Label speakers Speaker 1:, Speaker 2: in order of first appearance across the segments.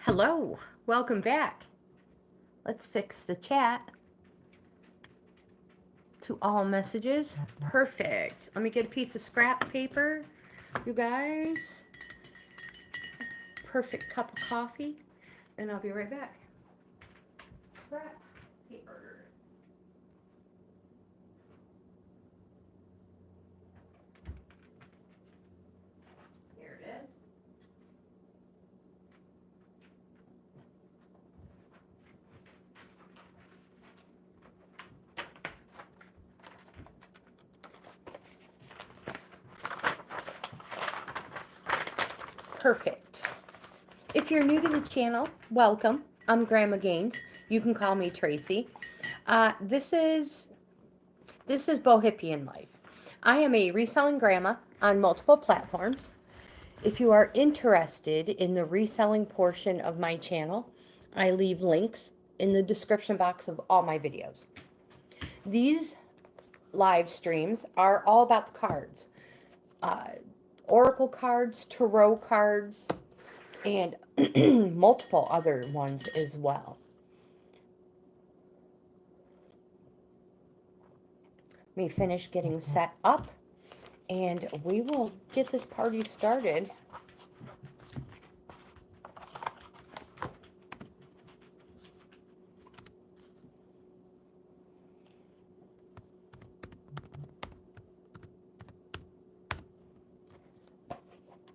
Speaker 1: Hello, welcome back. Let's fix the chat to all messages. Perfect. Let me get a piece of scrap paper, you guys. Perfect cup of coffee, and I'll be right back. Scrap paper. Here it is. Perfect. If you're new to the channel, welcome. I'm Grandma Gaines. You can call me Tracy. This is Bohippian Life. I am a reselling grandma on multiple platforms. If you are interested in the reselling portion of my channel, I leave links in the description box of all my videos. These live streams are all about the cards. Oracle cards, tarot cards, and multiple other ones as well. Let me finish getting set up, and we will get this party started.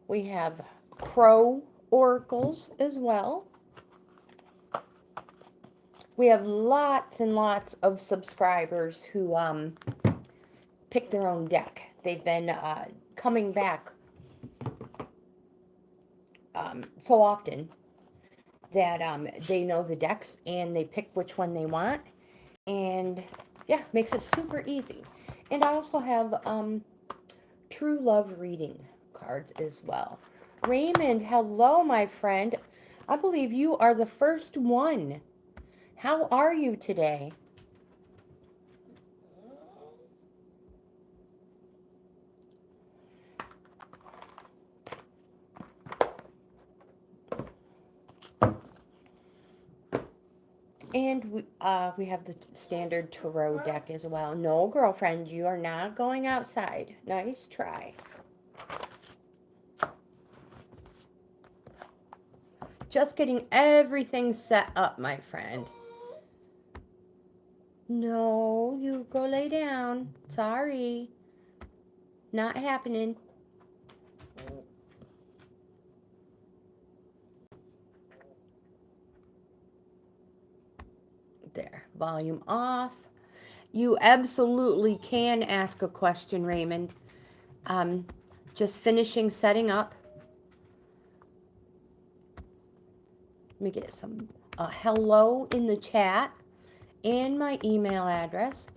Speaker 1: We have Crow oracles as well. We have lots and lots of subscribers who pick their own deck. They've been coming back so often that they know the decks and they pick which one they want, and yeah, makes it super easy. And I also have true love reading cards as well. Raymond, hello, my friend. I believe you are the first one. How are you today? And we have the standard tarot deck as well. No, girlfriend, you are not going outside. Nice try. Just getting everything set up, my friend. No, you go lay down. Sorry. Not happening. There, volume off. You absolutely can ask a question, Raymond. Just finishing setting up. Let me get some hello in the chat and my email address.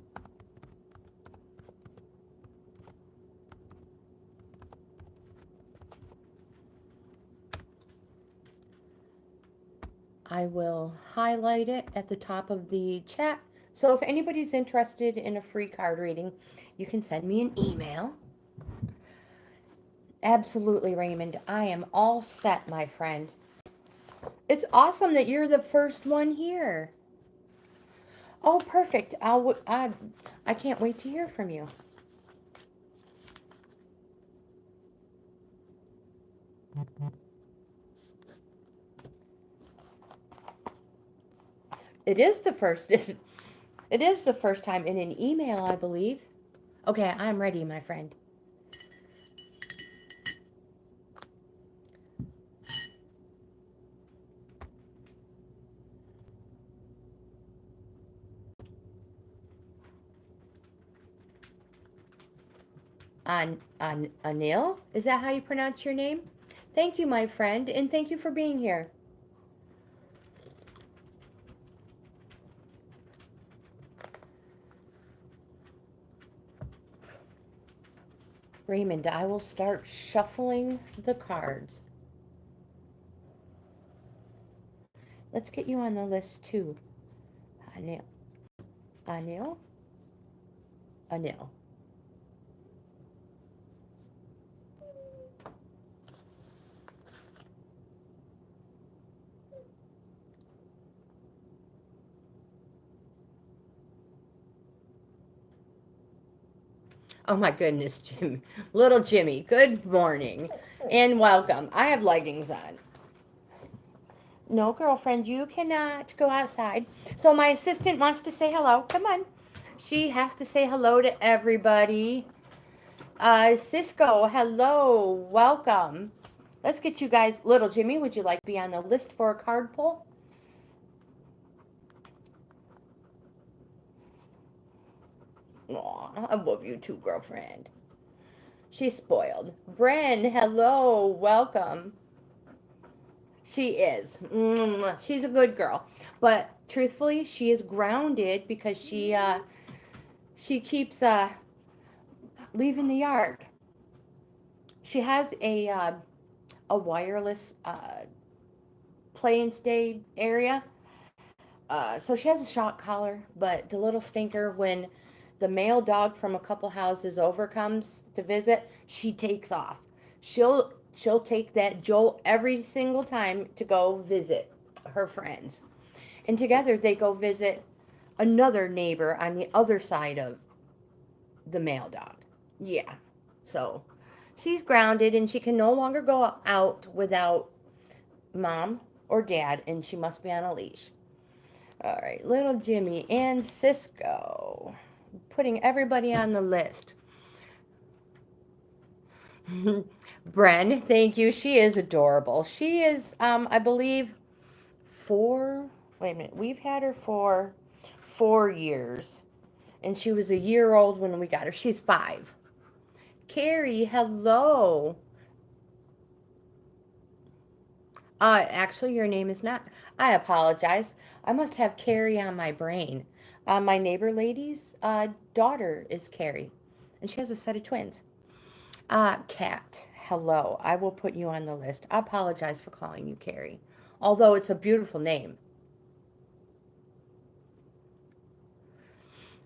Speaker 1: I will highlight it at the top of the chat. So if anybody's interested in a free card reading, you can send me an email. Absolutely, Raymond. I am all set, my friend. It's awesome that you're the first one here. Oh, perfect. I can't wait to hear from you. It is the first. It is the first time in an email, I believe. Okay, I'm ready, my friend. Anil? Is that how you pronounce your name? Thank you, my friend, and thank you for being here. Raymond, I will start shuffling the cards. Let's get you on the list too. Anil. Anil? Anil. Oh my goodness, Jimmy. Little Jimmy, good morning and welcome. I have leggings on. No, girlfriend, you cannot go outside. So my assistant wants to say hello. Come on. She has to say hello to everybody. Cisco, hello. Welcome. Let's get you guys. Little Jimmy, would you like to be on the list for a card pull? Aw, I love you too, girlfriend. She's spoiled. Bren, hello. Welcome. She is. She's a good girl. But truthfully, she is grounded because she keeps leaving the yard. She has a wireless play and stay area. So she has a shock collar, but the little stinker, when the male dog from a couple houses over comes to visit, she takes off. She'll take that Joel every single time to go visit her friends. And together they go visit another neighbor on the other side of the male dog. Yeah. So she's grounded and she can no longer go out without mom or dad, and she must be on a leash. All right, little Jimmy and Cisco. Putting everybody on the list. Bren, thank you. She is adorable. She is, I believe, wait a minute. We've had her for 4 years. And she was a year old when we got her. She's 5. Carrie, hello. Actually, your name is not. I apologize. I must have Carrie on my brain. My neighbor lady's daughter is Carrie, and she has a set of twins. Kat, hello. I will put you on the list. I apologize for calling you Carrie, although it's a beautiful name.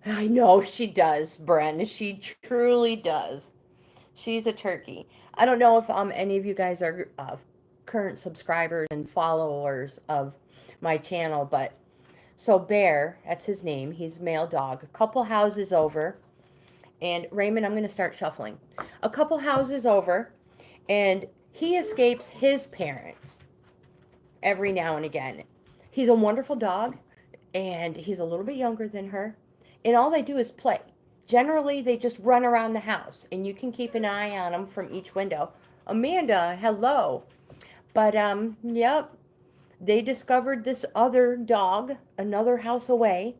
Speaker 1: I know she does, Bren. She truly does. She's a turkey. I don't know if any of you guys are current subscribers and followers of my channel, but so Bear, that's his name. He's a male dog. A couple houses over, and Raymond, I'm going to start shuffling. A couple houses over, and he escapes his parents every now and again. He's a wonderful dog, and he's a little bit younger than her, and all they do is play. Generally, they just run around the house, and you can keep an eye on them from each window. Amanda, hello. But, yep, they discovered this other dog, another house away,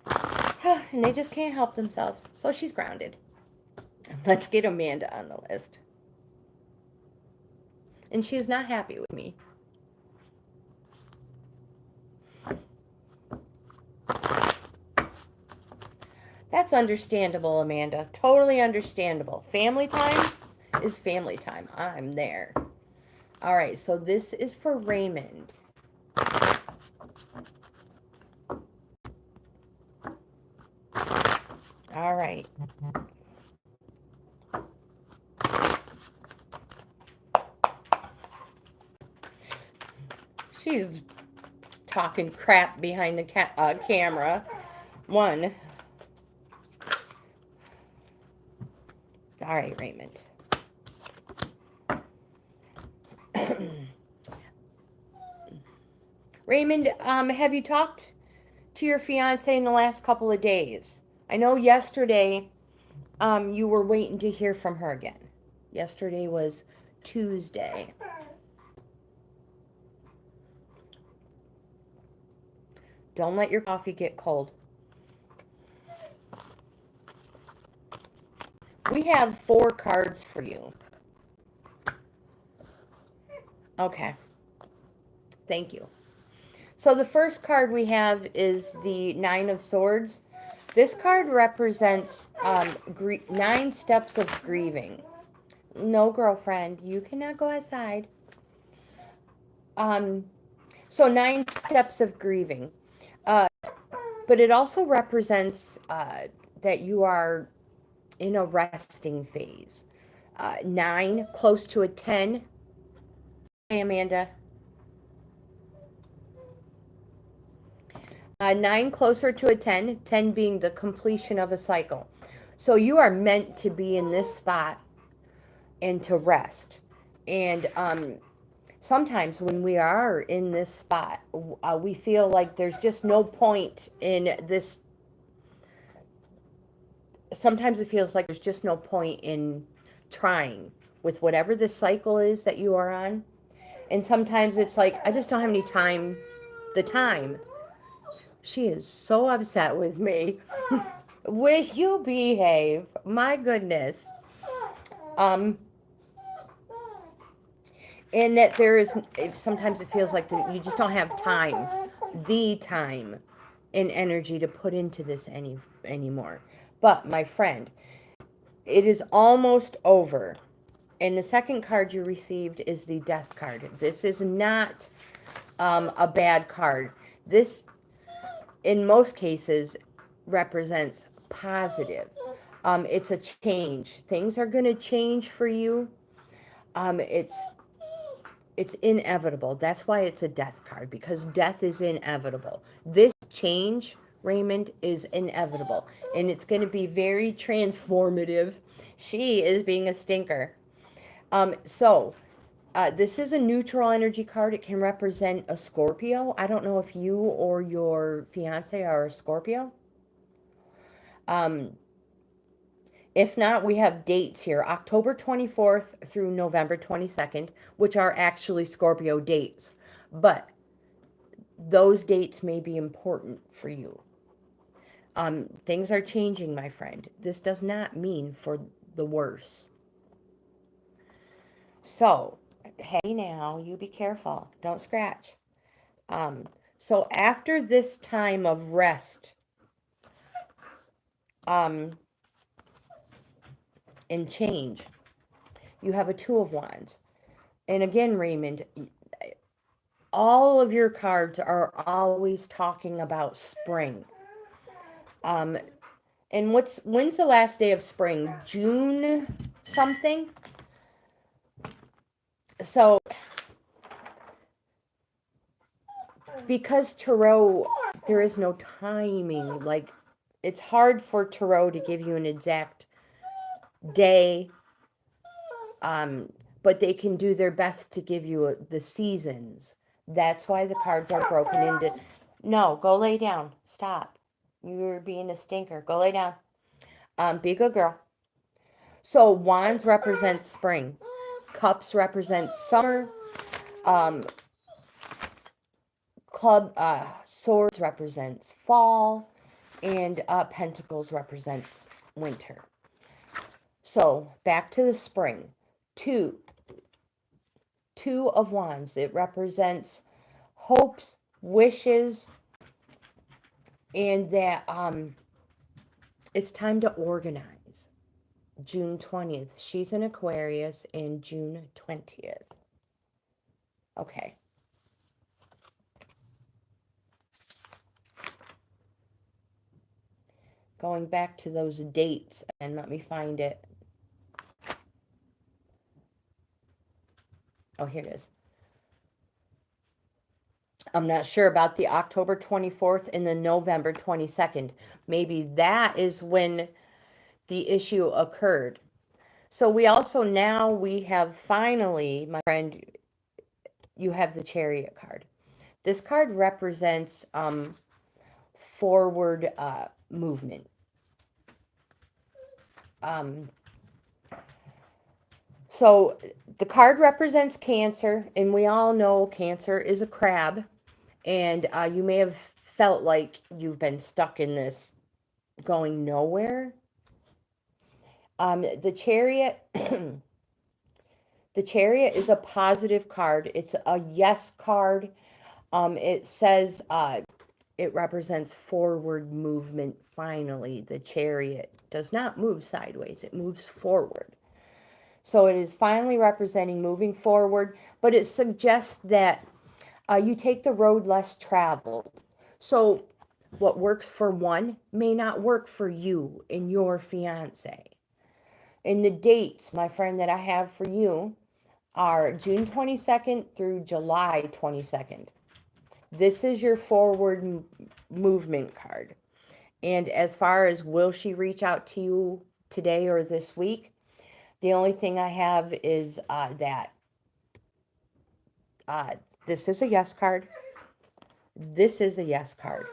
Speaker 1: and they just can't help themselves. So she's grounded. Let's get Amanda on the list. And she is not happy with me. That's understandable, Amanda. Totally understandable. Family time is family time. I'm there. All right, so this is for Raymond. All right. She's talking crap behind the camera. One. All right, Raymond. Raymond, have you talked to your fiance in the last couple of days? I know yesterday you were waiting to hear from her again. Yesterday was Tuesday. Don't let your coffee get cold. We have 4 cards for you. Okay. Thank you. So the first card we have is the 9 of Swords. This card represents 9 steps of grieving. No, girlfriend, you cannot go outside. So 9 steps of grieving. But it also represents that you are in a resting phase. 9, close to a 10. Hey, Amanda. 9 closer to a 10, 10 being the completion of a cycle. So you are meant to be in this spot and to rest. And sometimes when we are in this spot, we feel like there's just no point in this. Sometimes it feels like there's just no point in trying with whatever this cycle is that you are on. And sometimes it's like, I just don't have any time. The time. She is so upset with me. Will you behave? My goodness. And that there is, sometimes it feels like you just don't have time, the time and energy to put into this anymore. But my friend, it is almost over. And the second card you received is the Death card. This is not a bad card. This, in most cases, represents positive. It's a change. Things are going to change for you. It's inevitable. That's why it's a Death card, because death is inevitable. This change, Raymond, is inevitable. And it's going to be very transformative. She is being a stinker. This is a neutral energy card. It can represent a Scorpio. I don't know if you or your fiance are a Scorpio. If not, we have dates here, October 24th through November 22nd, which are actually Scorpio dates. But those dates may be important for you. Things are changing, my friend. This does not mean for the worse. So, hey now, you be careful. Don't scratch. So after this time of rest, and change, you have a Two of Wands. And again, Raymond, all of your cards are always talking about spring. And when's the last day of spring? June something? So, because Tarot, there is no timing. Like, it's hard for Tarot to give you an exact day. But they can do their best to give you the seasons. That's why the cards are broken into... No, go lay down. Stop. You're being a stinker. Go lay down. Be a good girl. So Wands represents spring. Cups represents summer. Swords represents fall. And Pentacles represents winter. So back to the spring. Two of Wands. It represents hopes, wishes, and that it's time to organize. June 20th. She's in Aquarius, and June 20th. Okay. Going back to those dates, and let me find it. Oh, here it is. I'm not sure about the October 24th and the November 22nd. Maybe that is when the issue occurred. So we also now, we have finally, my friend, you have the Chariot card. This card represents forward movement. So the card represents Cancer, and we all know Cancer is a crab, and you may have felt like you've been stuck in this going nowhere. The Chariot, the Chariot is a positive card. It's a yes card. It says it represents forward movement. Finally, the Chariot does not move sideways. It moves forward. So it is finally representing moving forward, but it suggests that you take the road less traveled. So what works for one may not work for you and your fiance. And the dates, my friend, that I have for you are June 22nd through July 22nd. This is your forward movement card. And as far as will she reach out to you today or this week. The only thing I have is that this is a yes card. This is a yes card.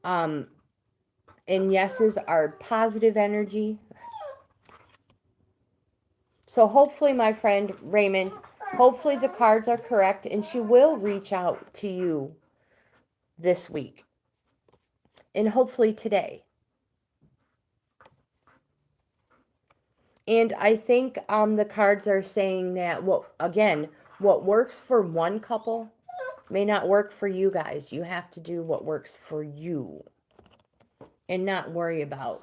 Speaker 1: And yeses are positive energy. So hopefully, my friend Raymond, hopefully the cards are correct and she will reach out to you this week. And hopefully today. And I think the cards are saying that, well, again, what works for one couple may not work for you guys. You have to do what works for you and not worry about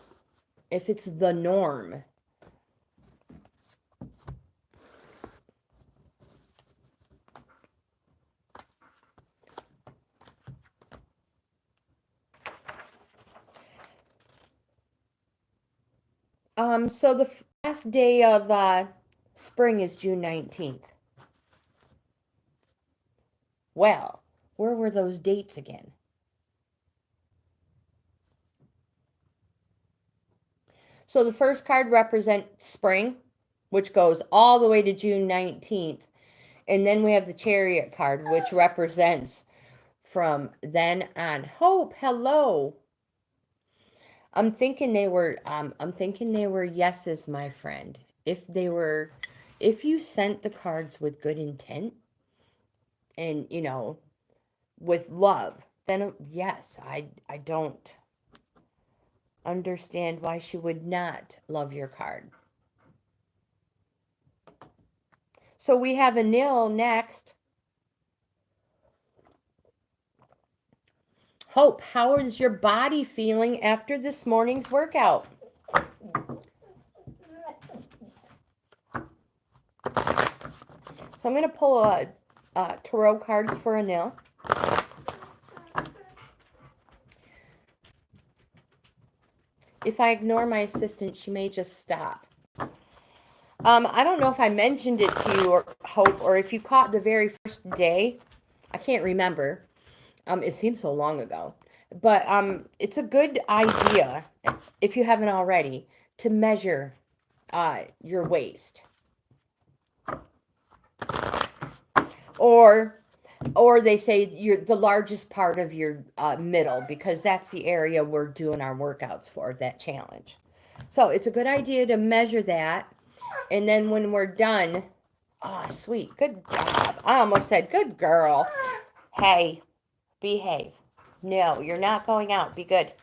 Speaker 1: if it's the norm. So the last day of spring is June 19th. Well, where were those dates again? So the first card represents spring, which goes all the way to June 19th. And then we have the Chariot card, which represents from then on. Hope, hello. I'm thinking they were yeses, my friend. If you sent the cards with good intent and, you know, with love, then yes, I don't understand why she would not love your card. So we have Anil next. Hope, how is your body feeling after this morning's workout? So I'm going to pull tarot cards for Anil. If I ignore my assistant, she may just stop. I don't know if I mentioned it to you, or Hope, or if you caught the very first day. I can't remember. It seems so long ago. But it's a good idea, if you haven't already, to measure your waist. Or they say the largest part of your middle, because that's the area we're doing our workouts for, that challenge. So it's a good idea to measure that. And then when we're done, sweet, good job. I almost said, good girl. Hey, behave. No, you're not going out. Be good.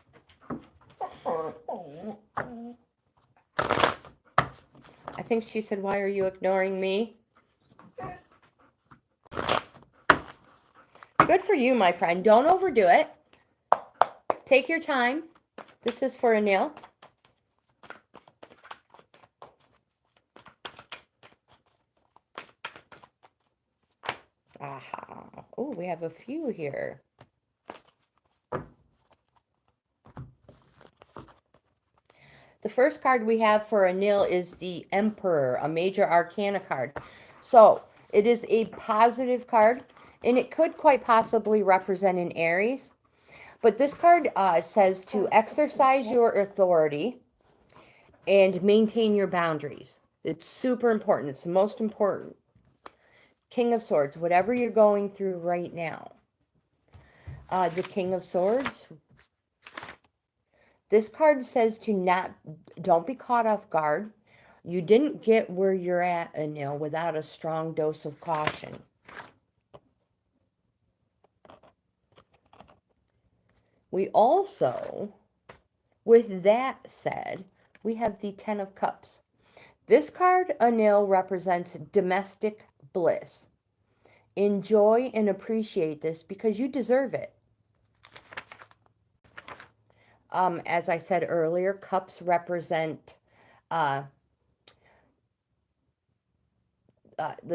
Speaker 1: I think she said, why are you ignoring me? Good for you, my friend. Don't overdo it. Take your time. This is for Anil. Aha. Oh, we have a few here. The first card we have for Anil is the Emperor, a major arcana card. So it is a positive card, and it could quite possibly represent an Aries. But this card says to exercise your authority and maintain your boundaries. It's super important. It's the most important. King of Swords, whatever you're going through right now. The King of Swords. This card says don't be caught off guard. You didn't get where you're at, Anil, without a strong dose of caution. We also, with that said, we have the Ten of Cups. This card, Anil, represents domestic bliss. Enjoy and appreciate this because you deserve it. As I said earlier, cups represent the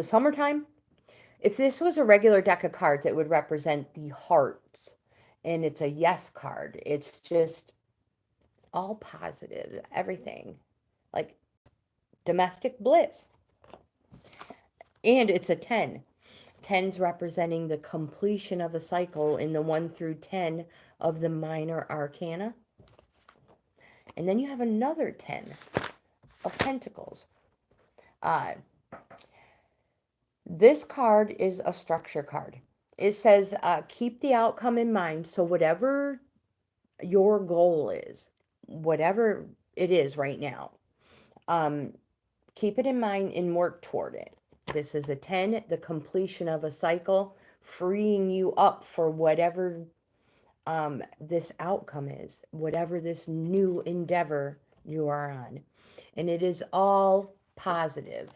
Speaker 1: summertime. If this was a regular deck of cards, it would represent the hearts. And it's a yes card. It's just all positive, everything. Like domestic bliss. And it's a 10. 10s representing the completion of a cycle in the 1 through 10 of the minor arcana. And then you have another 10 of Pentacles. This card is a structure card. It says, keep the outcome in mind. So whatever your goal is, whatever it is right now, keep it in mind and work toward it. This is a 10, the completion of a cycle, freeing you up for whatever this outcome is, whatever this new endeavor you are on. And it is all positive.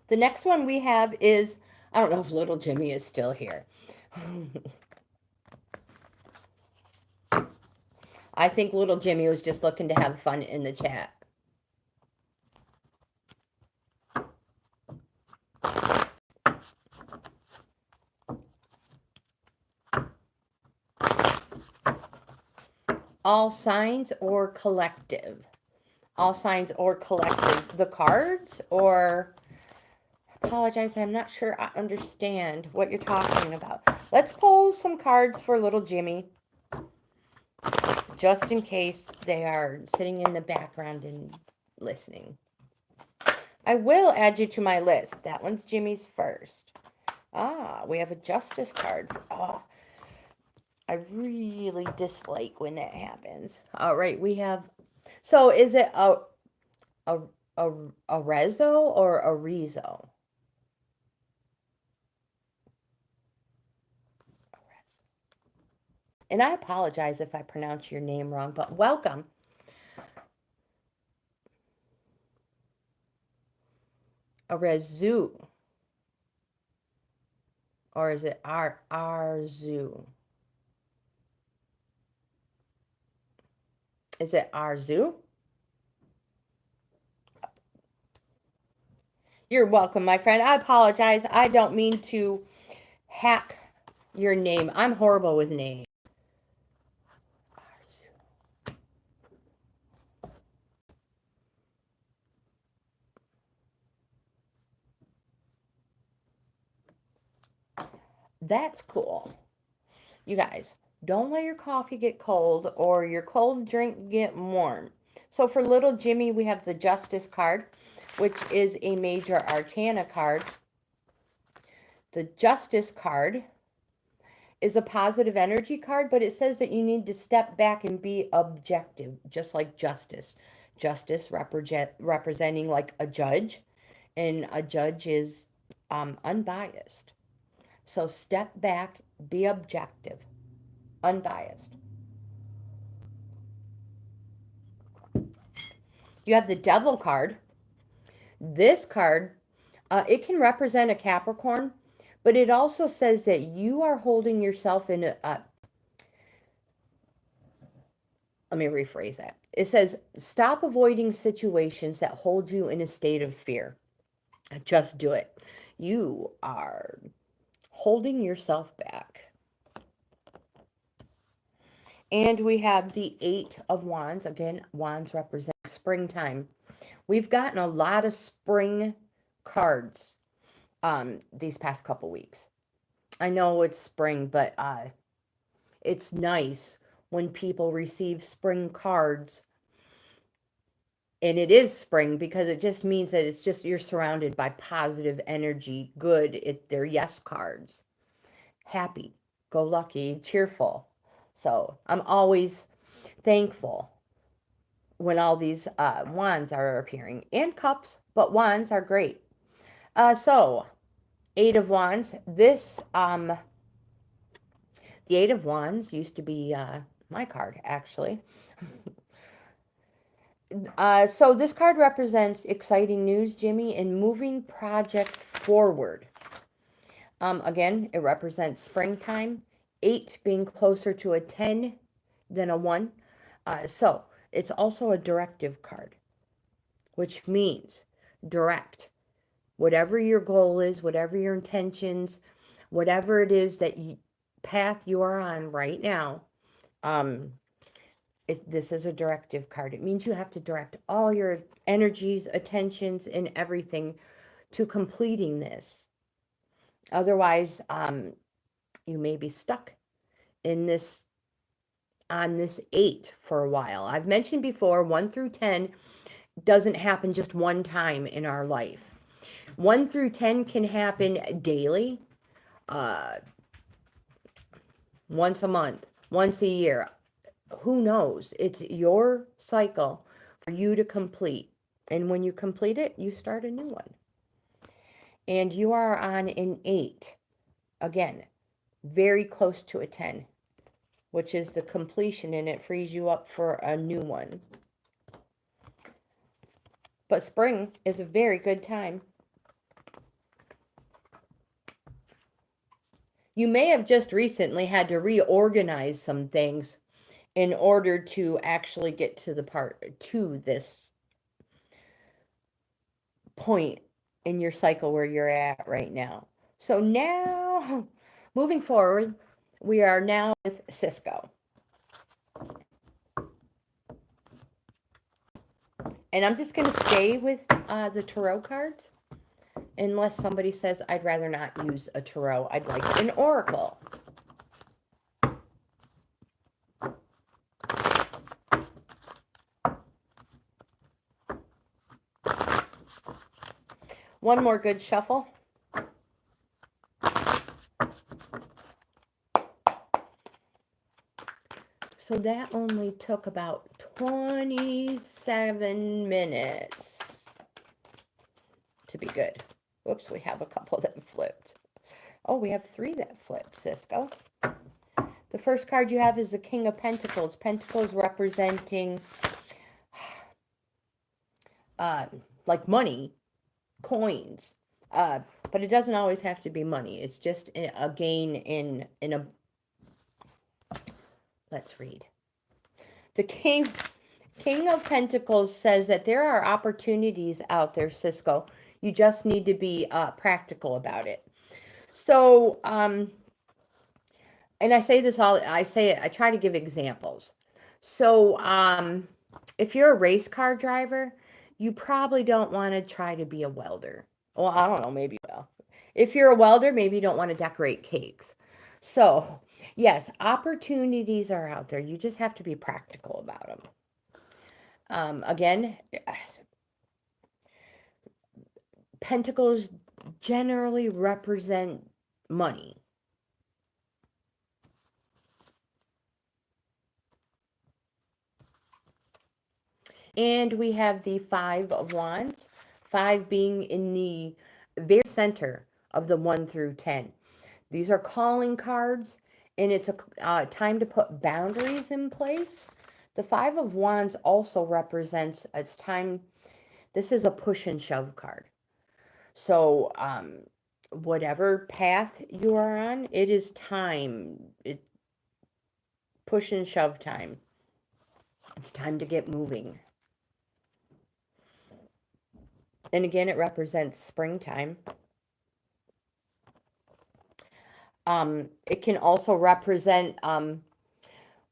Speaker 1: The next one we have is, I don't know if little Jimmy is still here. I think little Jimmy was just looking to have fun in the chat. All signs or collective? All signs or collective. The cards or... Apologize, I'm not sure I understand what you're talking about. Let's pull some cards for little Jimmy, just in case they are sitting in the background and listening. I will add you to my list. That one's Jimmy's first. We have a Justice card. I really dislike when that happens. All right, we have... So is it a Rezo or a Rezo? And I apologize if I pronounce your name wrong, but welcome. Arzu. Or is it Arzu? Is it Arzu? You're welcome, my friend. I apologize. I don't mean to hack your name. I'm horrible with names. That's cool. You guys, don't let your coffee get cold or your cold drink get warm. So for little Jimmy, we have the Justice card, which is a major arcana card. The Justice card is a positive energy card, but it says that you need to step back and be objective, just like justice. Justice representing like a judge, and a judge is unbiased. So step back, be objective, unbiased. You have the Devil card. This card, it can represent a Capricorn, but it also says that you are holding yourself in a let me rephrase that. It says, stop avoiding situations that hold you in a state of fear. Just do it. You are holding yourself back. And we have the 8 of Wands. Again, Wands represent springtime. We've gotten a lot of spring cards these past couple weeks. I know it's spring, but it's nice when people receive spring cards. And it is spring because it just means that it's just you're surrounded by positive energy, good. They're yes cards. Happy, go lucky, cheerful. So I'm always thankful when all these wands are appearing. And cups, but wands are great. So 8 of Wands. This, the 8 of Wands used to be my card, actually. So this card represents exciting news, Jimmy, and moving projects forward. Again, it represents springtime. 8 being closer to a 10 than a 1. So it's also a directive card, which means direct. whatever your goal is, whatever your intentions, whatever it is that path you are on right now, this is a directive card. It means you have to direct all your energies, attentions, and everything to completing this. Otherwise, you may be stuck in this, on this 8 for a while. I've mentioned before, 1 through 10 doesn't happen just one time in our life. 1 through 10 can happen daily, once a month, once a year. Who knows? It's your cycle for you to complete. And when you complete it, you start a new one. And you are on an 8. Again, very close to a 10, which is the completion, and it frees you up for a new one. But spring is a very good time. You may have just recently had to reorganize some things in order to actually get to this point in your cycle where you're at right now. So now, moving forward, we are now with Cisco. And I'm just going to stay with the tarot cards, unless somebody says I'd rather not use a tarot. I'd like an oracle. One more good shuffle. So that only took about 27 minutes to be good. Whoops, we have a couple that flipped. Oh, we have 3 that flipped, Cisco. The first card you have is the King of Pentacles. Pentacles representing like money, coins. But it doesn't always have to be money. It's just a gain in a... Let's read. The King of Pentacles says that there are opportunities out there, Cisco. You just need to be practical about it. So, and I say this all, I try to give examples. So, if you're a race car driver, you probably don't want to try to be a welder. Well, I don't know, maybe you will. If you're a welder, maybe you don't want to decorate cakes. So, yes, opportunities are out there. You just have to be practical about them. Again, Pentacles generally represent money. And we have the 5 of Wands, 5 being in the very center of the 1 through 10. These are calling cards, and it's a time to put boundaries in place. The 5 of Wands also represents, it's time, this is a push and shove card. So, whatever path you are on, it is time. Push and shove time. It's time to get moving. And again, it represents springtime. It can also represent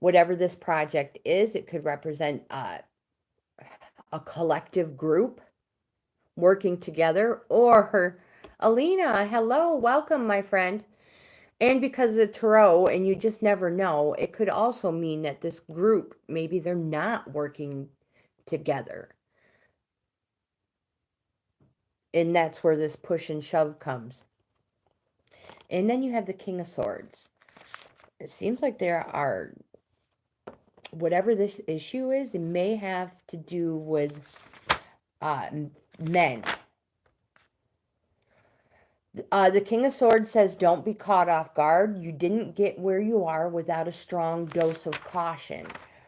Speaker 1: whatever this project is. It could represent a collective group working together, or Alina, hello, welcome, my friend. And because of the tarot, and you just never know, it could also mean that this group, maybe they're not working together. And that's where this push and shove comes. And then you have the King of Swords. It seems like there are, whatever this issue is, it may have to do with men. The King of Swords says, don't be caught off guard. You didn't get where you are without a strong dose of caution.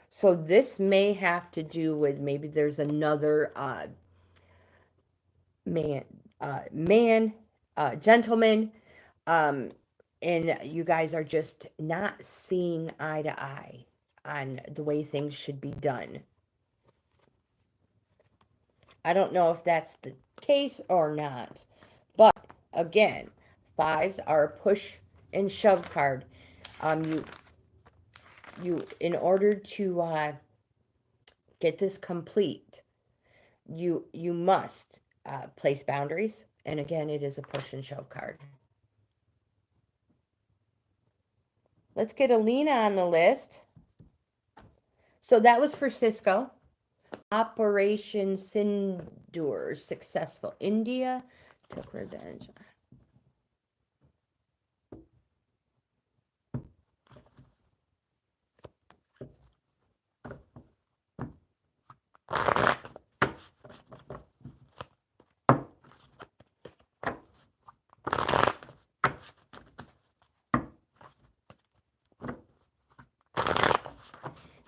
Speaker 1: So this may have to do with, maybe there's another gentleman, and you guys are just not seeing eye to eye on the way things should be done. I don't know if that's the case or not, But again, fives are a push and shove card. You in order to get this complete, you must place boundaries. And again, it is a push and shove card. Let's get Alina on the list. So that was for Cisco. Operation Sindoor, successful. India took revenge.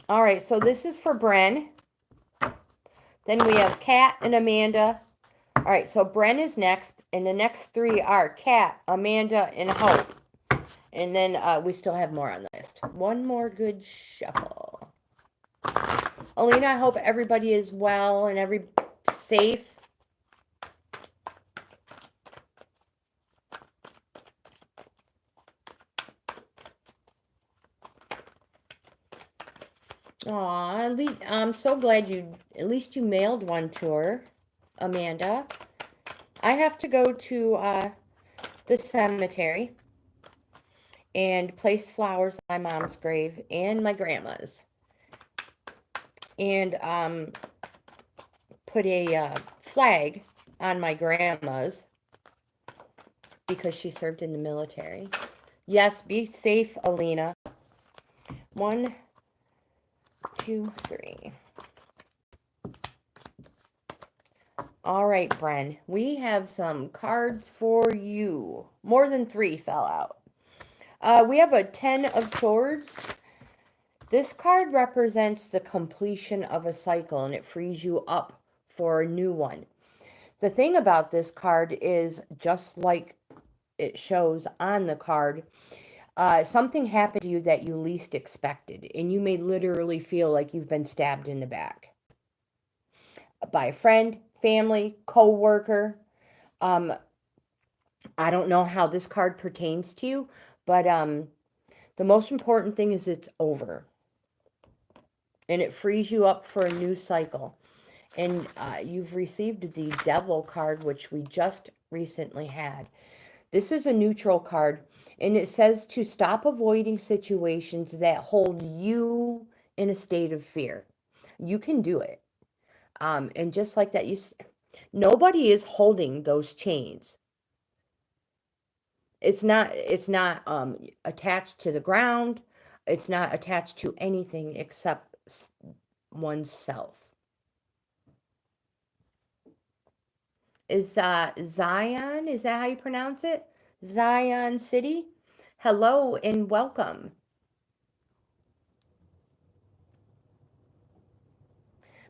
Speaker 1: All right, so this is for Bren. Then we have Kat and Amanda. All right, so Bren is next, and the next three are Kat, Amanda, and Hope. And then we still have more on the list. One more good shuffle. Alina, I hope everybody is well and safe. Aw, I'm so glad at least you mailed one to her, Amanda. I have to go to the cemetery and place flowers on my mom's grave and my grandma's. And put a flag on my grandma's because she served in the military. Yes, be safe, Alina. 1, 2, 3. All right, Bren. We have some cards for you. More than 3 fell out. We have a 10 of Swords. This card represents the completion of a cycle, and it frees you up for a new one. The thing about this card is, just like it shows on the card, something happened to you that you least expected, and you may literally feel like you've been stabbed in the back by a friend, family, co-worker. I don't know how this card pertains to you, but the most important thing is it's over. And it frees you up for a new cycle. And you've received the Devil card, which we just recently had. This is a neutral card, and it says to stop avoiding situations that hold you in a state of fear. You can do it. And just like that, nobody is holding those chains. It's not attached to the ground. It's not attached to anything except oneself. Is Zion, is that how you pronounce it? Zion City? Hello and welcome.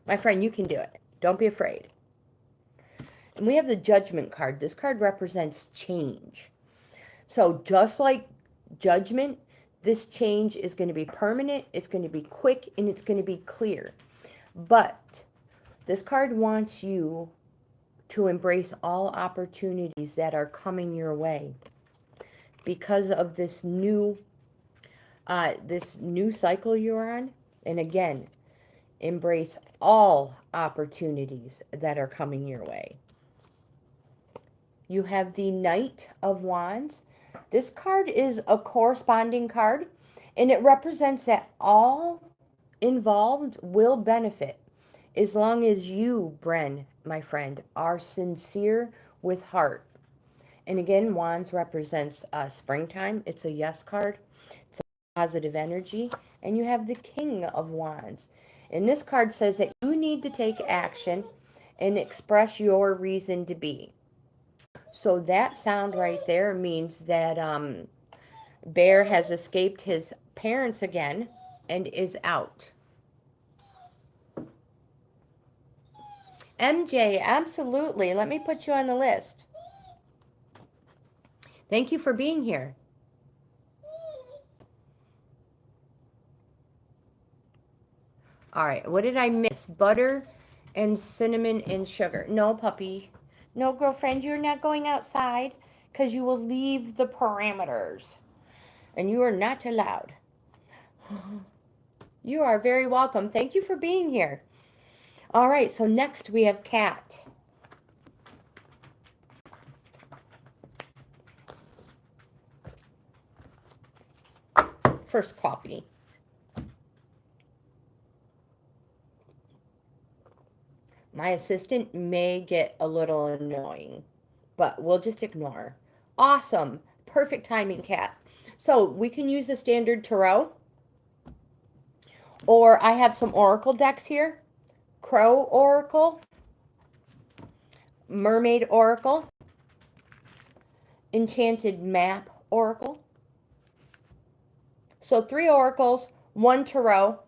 Speaker 1: My friend, you can do it. Don't be afraid. And we have the Judgment card. This card represents change. So just like Judgment, this change is going to be permanent, it's going to be quick, and it's going to be clear. But this card wants you to embrace all opportunities that are coming your way because of this new cycle you're on. And again, embrace all opportunities that are coming your way. You have the Knight of Wands. This card is a corresponding card, and it represents that all involved will benefit as long as you, Bren, my friend, are sincere with heart. And again, Wands represents springtime. It's a yes card. It's a positive energy. And you have the King of Wands. And this card says that you need to take action and express your reason to be. So that sound right there means that Bear has escaped his parents again and is out. MJ, absolutely. Let me put you on the list. Thank you for being here. All right, what did I miss? Butter and cinnamon and sugar. No, puppy. No, girlfriend, you're not going outside because you will leave the parameters. And you are not allowed. You are very welcome. Thank you for being here. All right, so next we have cat. First copy. My assistant may get a little annoying, but we'll just ignore. Awesome. Perfect timing, cat. So we can use the standard tarot, or I have some oracle decks here. Crow oracle, mermaid oracle, enchanted map oracle. So 3 oracles, 1 tarot,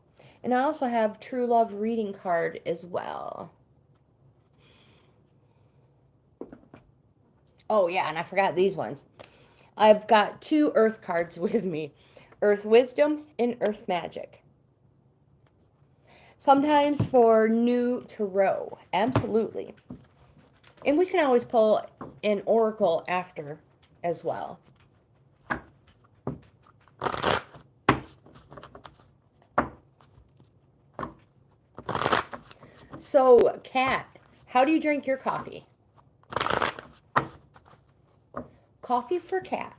Speaker 1: and I also have true love reading card as well. Oh yeah, and I forgot these ones. I've got 2 earth cards with me. Earth wisdom and earth magic. Sometimes for new tarot, absolutely. And we can always pull an oracle after as well. So, Kat, how do you drink your coffee? Coffee for Kat.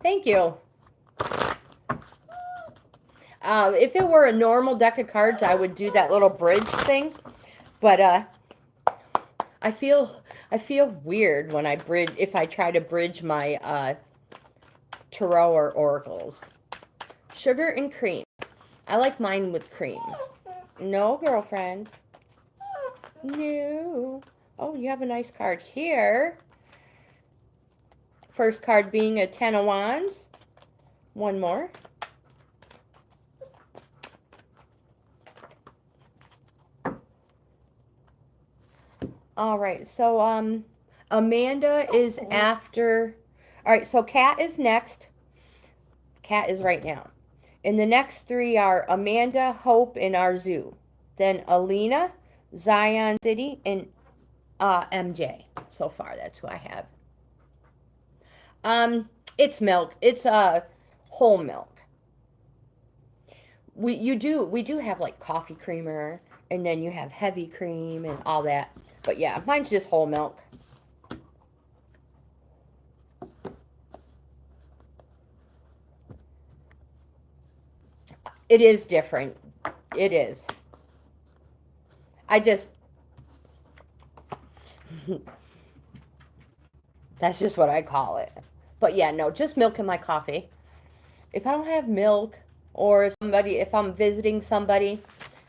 Speaker 1: Thank you. If it were a normal deck of cards, I would do that little bridge thing. But I feel weird when I bridge, if I try to bridge my tarot or oracles. Sugar and cream. I like mine with cream. No, girlfriend. No. Oh, you have a nice card here. First card being a 10 of Wands. One more. All right, so Amanda is after. All right, so Kat is next. Kat is right now. And the next 3 are Amanda, Hope, and Arzu. Then Alina, Zion City, and MJ. So far, that's who I have. It's milk. It's whole milk. We do have like coffee creamer, and then you have heavy cream and all that. But yeah, mine's just whole milk. It is different. It is. I just that's just what I call it. But yeah, no, just milk in my coffee. If I don't have milk, or if I'm visiting somebody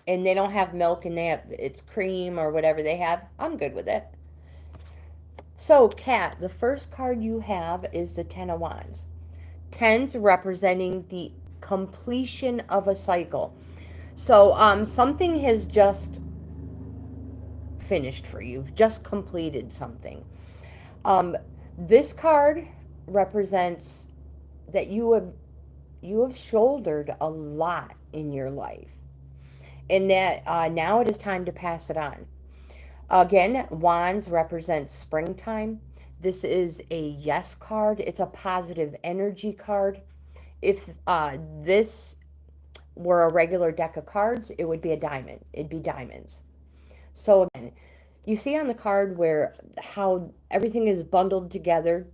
Speaker 1: and they don't have milk and it's cream or whatever they have, I'm good with it. So, Kat, the first card you have is the 10 of Wands. 10s representing the completion of a cycle. So, something has just finished for you. You've just completed something. This card represents that you have shouldered a lot in your life, and that now it is time to pass it on. Again, Wands represents springtime. This is a yes card. It's a positive energy card. If this were a regular deck of cards, it would be a diamond. It'd be diamonds. So again, you see on the card how everything is bundled together,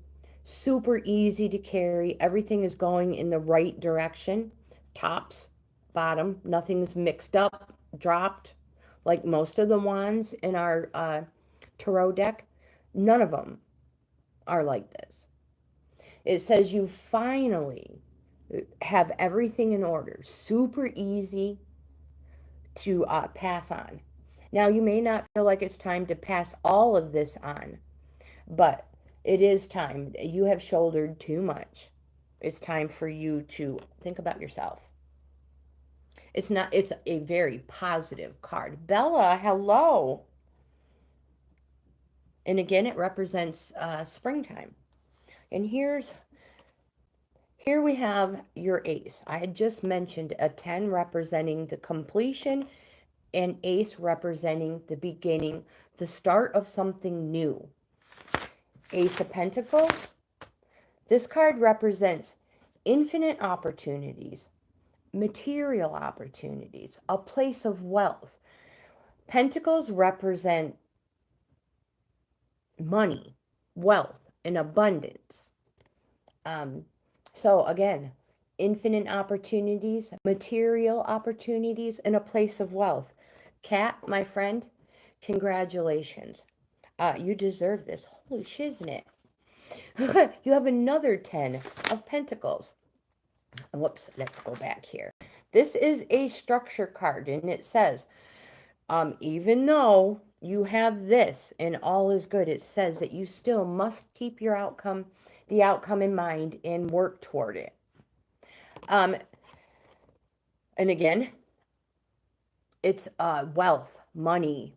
Speaker 1: super easy to carry. Everything is going in the right direction. Tops, bottom, nothing's mixed up, dropped, like most of the wands in our tarot deck. None of them are like this. It says you finally have everything in order. Super easy to pass on. Now, you may not feel like it's time to pass all of this on, but it is time. You have shouldered too much. It's time for you to think about yourself. It's a very positive card. Bella, hello. And again, it represents springtime. And here we have your ace. I had just mentioned a 10 representing the completion and ace representing the beginning, the start of something new. Ace of Pentacles. This card represents infinite opportunities, material opportunities, a place of wealth. Pentacles represent money, wealth, and abundance. So again, infinite opportunities, material opportunities, and a place of wealth. Cat, my friend, congratulations. You deserve this. Holy shiznit. You have another 10 of Pentacles. Whoops, let's go back here. This is a structure card, and it says, even though you have this and all is good, it says that you still must keep your outcome, the outcome in mind, and work toward it. And again, it's wealth, money,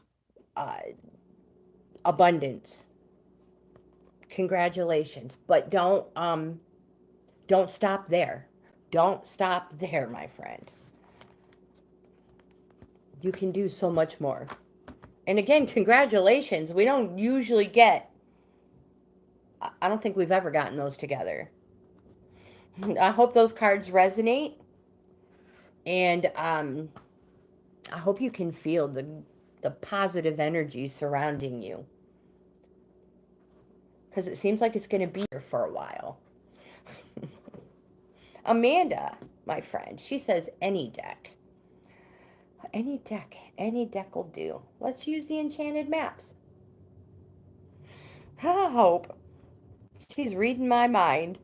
Speaker 1: abundance. Congratulations. But don't stop there. Don't stop there, my friend. You can do so much more. And again, congratulations. We don't usually get, I don't think we've ever gotten those together. I hope those cards resonate. And I hope you can feel the positive energy surrounding you. Because it seems like it's going to be here for a while. Amanda, my friend, she says any deck. Any deck will do. Let's use the enchanted maps. I hope. She's reading my mind.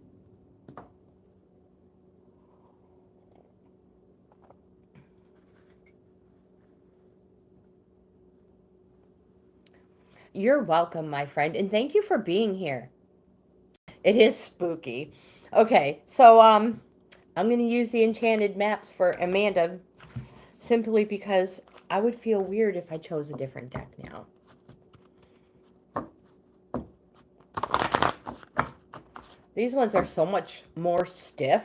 Speaker 1: You're welcome, my friend, and thank you for being here. It is spooky. Okay, so I'm going to use the enchanted maps for Amanda simply because I would feel weird if I chose a different deck now. These ones are so much more stiff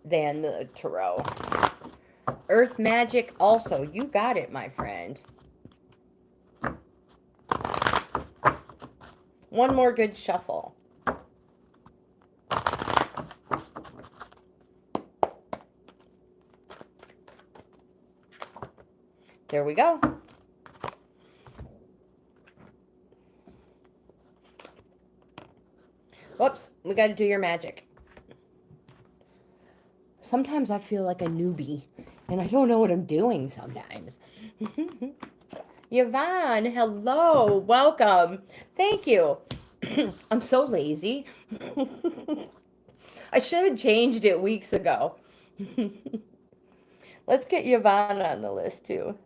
Speaker 1: than the tarot. Earth magic also. You got it, my friend. One more good shuffle. There we go. Whoops, we got to do your magic. Sometimes I feel like a newbie, and I don't know what I'm doing sometimes. Yavon, hello, welcome. Thank you. I'm so lazy. I should have changed it weeks ago. Let's get Yavon on the list, too.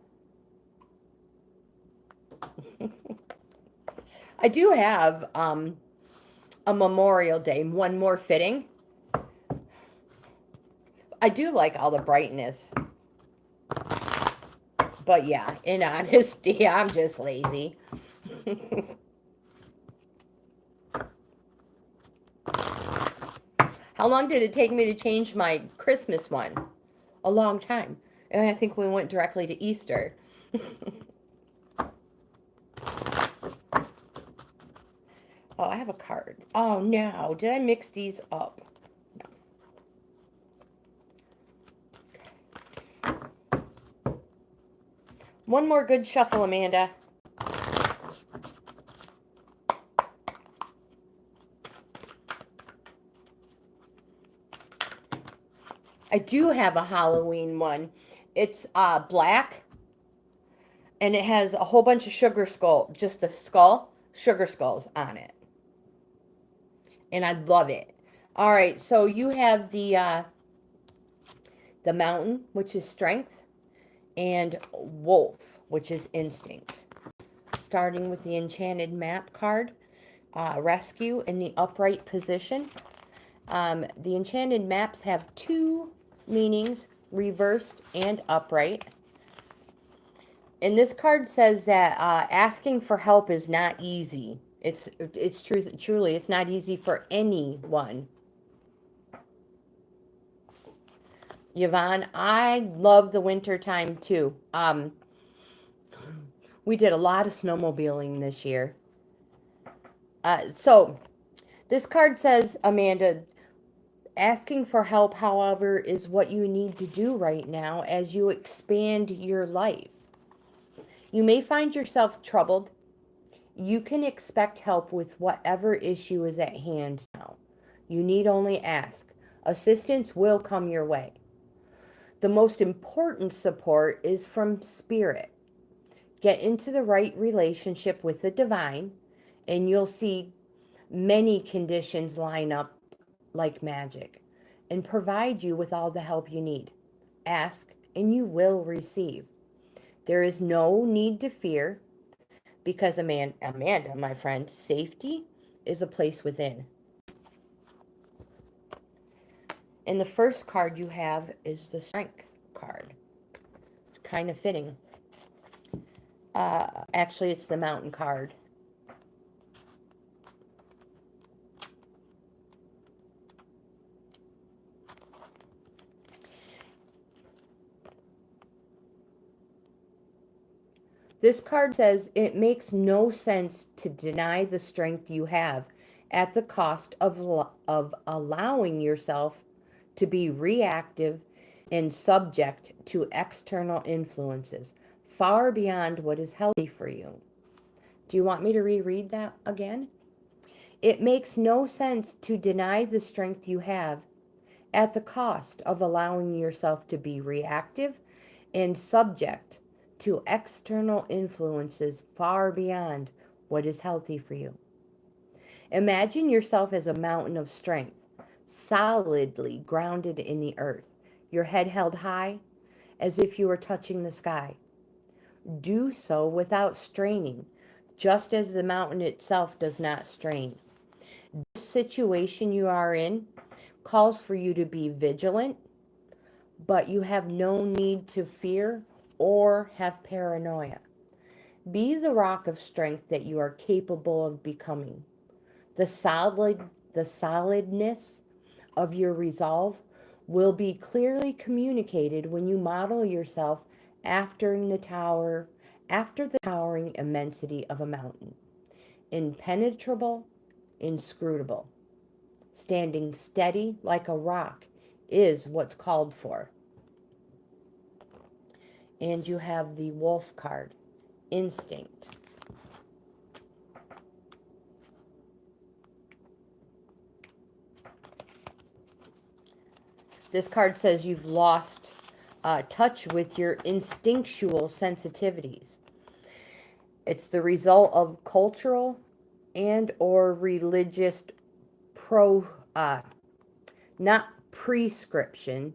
Speaker 1: I do have a Memorial Day, one more fitting. I do like all the brightness. But yeah, in honesty, I'm just lazy. How long did it take me to change my Christmas one? A long time. And I think we went directly to Easter. Oh, I have a card. Oh, no. Did I mix these up? No. Okay. One more good shuffle, Amanda. I do have a Halloween one. It's black. And it has a whole bunch of sugar skull. Just the skull. Sugar skulls on it. And I love it. All right, so you have the mountain, which is strength, and wolf, which is instinct. Starting with the enchanted map card, rescue in the upright position. The enchanted maps have two meanings, reversed and upright. And this card says that asking for help is not easy. It's truly, it's not easy for anyone. Yavon, I love the winter time too. We did a lot of snowmobiling this year. So this card says, Amanda, asking for help, however, is what you need to do right now as you expand your life. You may find yourself troubled. You can expect help with whatever issue is at hand now. You need only ask. Assistance will come your way. The most important support is from Spirit. Get into the right relationship with the divine, and you'll see many conditions line up like magic and provide you with all the help you need. Ask, and you will receive. There is no need to fear because, Amanda, my friend, safety is a place within. And the first card you have is the Strength card. It's kind of fitting. Actually, it's the Mountain card. This card says it makes no sense to deny the strength you have at the cost of allowing yourself to be reactive and subject to external influences far beyond what is healthy for you. Do you want me to reread that again? It makes no sense to deny the strength you have at the cost of allowing yourself to be reactive and subject to external influences far beyond what is healthy for you. Imagine yourself as a mountain of strength, solidly grounded in the earth, your head held high as if you were touching the sky. Do so without straining, just as the mountain itself does not strain. This situation you are in calls for you to be vigilant, but you have no need to fear or have paranoia. Be the rock of strength that you are capable of becoming. The solidness of your resolve will be clearly communicated when you model yourself after the towering immensity of a mountain. Impenetrable, inscrutable. Standing steady like a rock is what's called for. And you have the Wolf card, Instinct. This card says you've lost touch with your instinctual sensitivities. It's the result of cultural and or religious not proscriptions,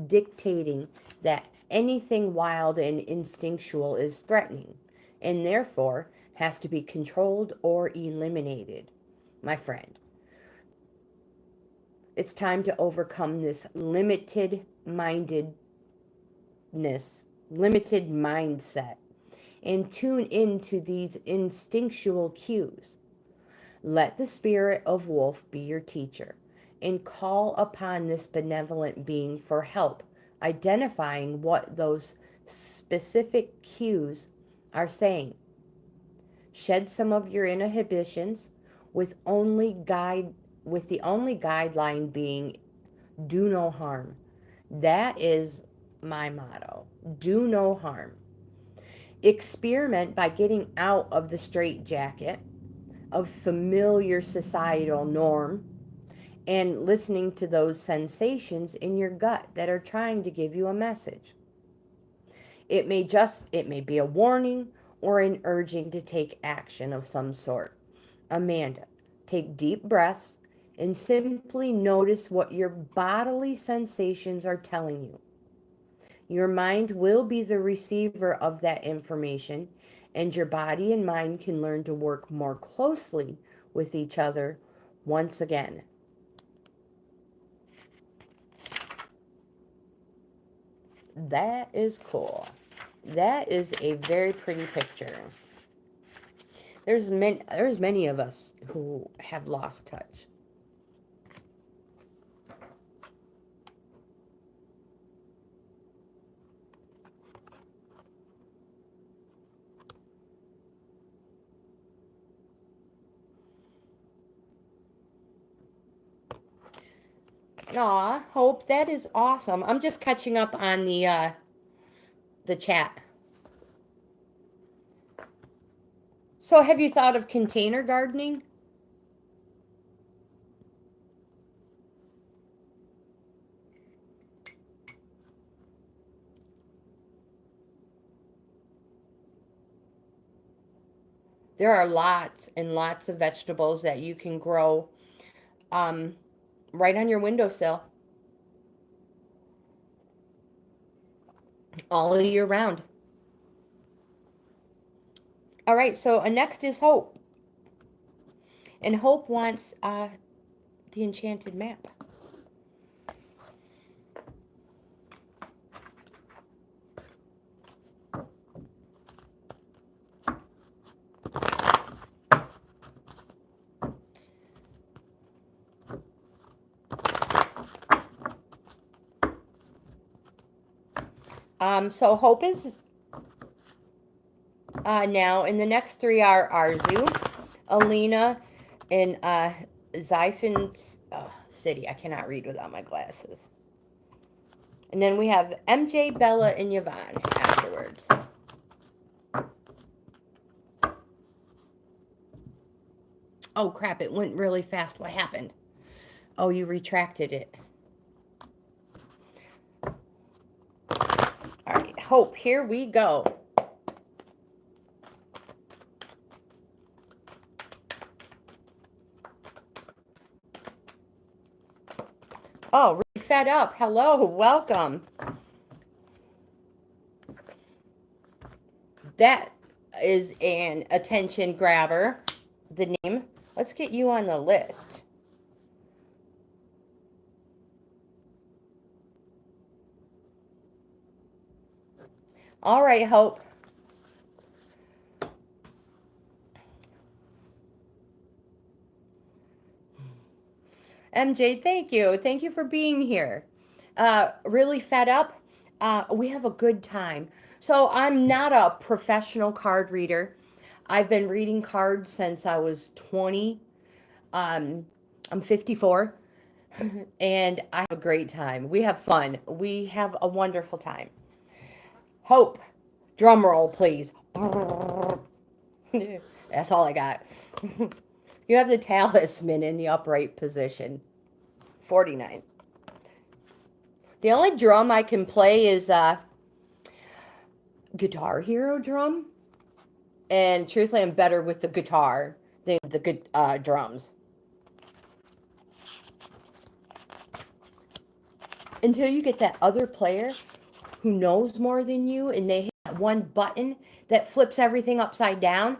Speaker 1: dictating that anything wild and instinctual is threatening, and therefore has to be controlled or eliminated. My friend, it's time to overcome this limited mindset, and tune into these instinctual cues. Let the spirit of wolf be your teacher, and call upon this benevolent being for help identifying what those specific cues are saying. Shed some of your inhibitions with the only guideline being do no harm. That is my motto. Do no harm. Experiment by getting out of the straitjacket of familiar societal norm and listening to those sensations in your gut that are trying to give you a message. It may be a warning or an urging to take action of some sort. Amanda, take deep breaths and simply notice what your bodily sensations are telling you. Your mind will be the receiver of that information, and your body and mind can learn to work more closely with each other once again. That is cool. That is a very pretty picture. There's many of us who have lost touch. Aw, Hope, that is awesome. I'm just catching up on the chat. So have you thought of container gardening? There are lots and lots of vegetables that you can grow right on your windowsill all year round. All right, so next is Hope. And Hope wants the enchanted map. So Hope is now, and the next three are Arzu, Alina, and Xiphon City. I cannot read without my glasses. And then we have MJ, Bella, and Yavon afterwards. Oh, crap, it went really fast. What happened? Oh, you retracted it. All right, Hope, here we go. Oh, really fed up. Hello, welcome. That is an attention grabber. The name. Let's get you on the list. All right, Hope. MJ, thank you. Thank you for being here. Really fed up? We have a good time. So I'm not a professional card reader. I've been reading cards since I was 20. I'm 54. And I have a great time. We have fun. We have a wonderful time. Hope, drum roll, please. That's all I got. You have the talisman in the upright position. 49. The only drum I can play is Guitar Hero drum. And truthfully, I'm better with the guitar than the good drums. Until you get that other player who knows more than you and they hit that one button that flips everything upside down.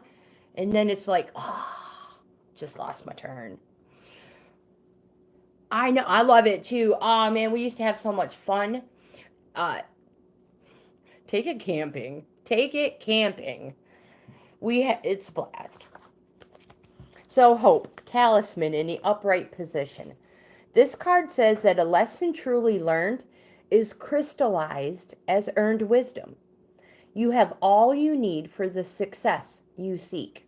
Speaker 1: And then it's like, oh, just lost my turn. I know, I love it too. Oh man, we used to have so much fun. Take it camping. Take it camping. It's a blast. So Hope, talisman in the upright position. This card says that a lesson truly learned is crystallized as earned wisdom. You have all you need for the success you seek.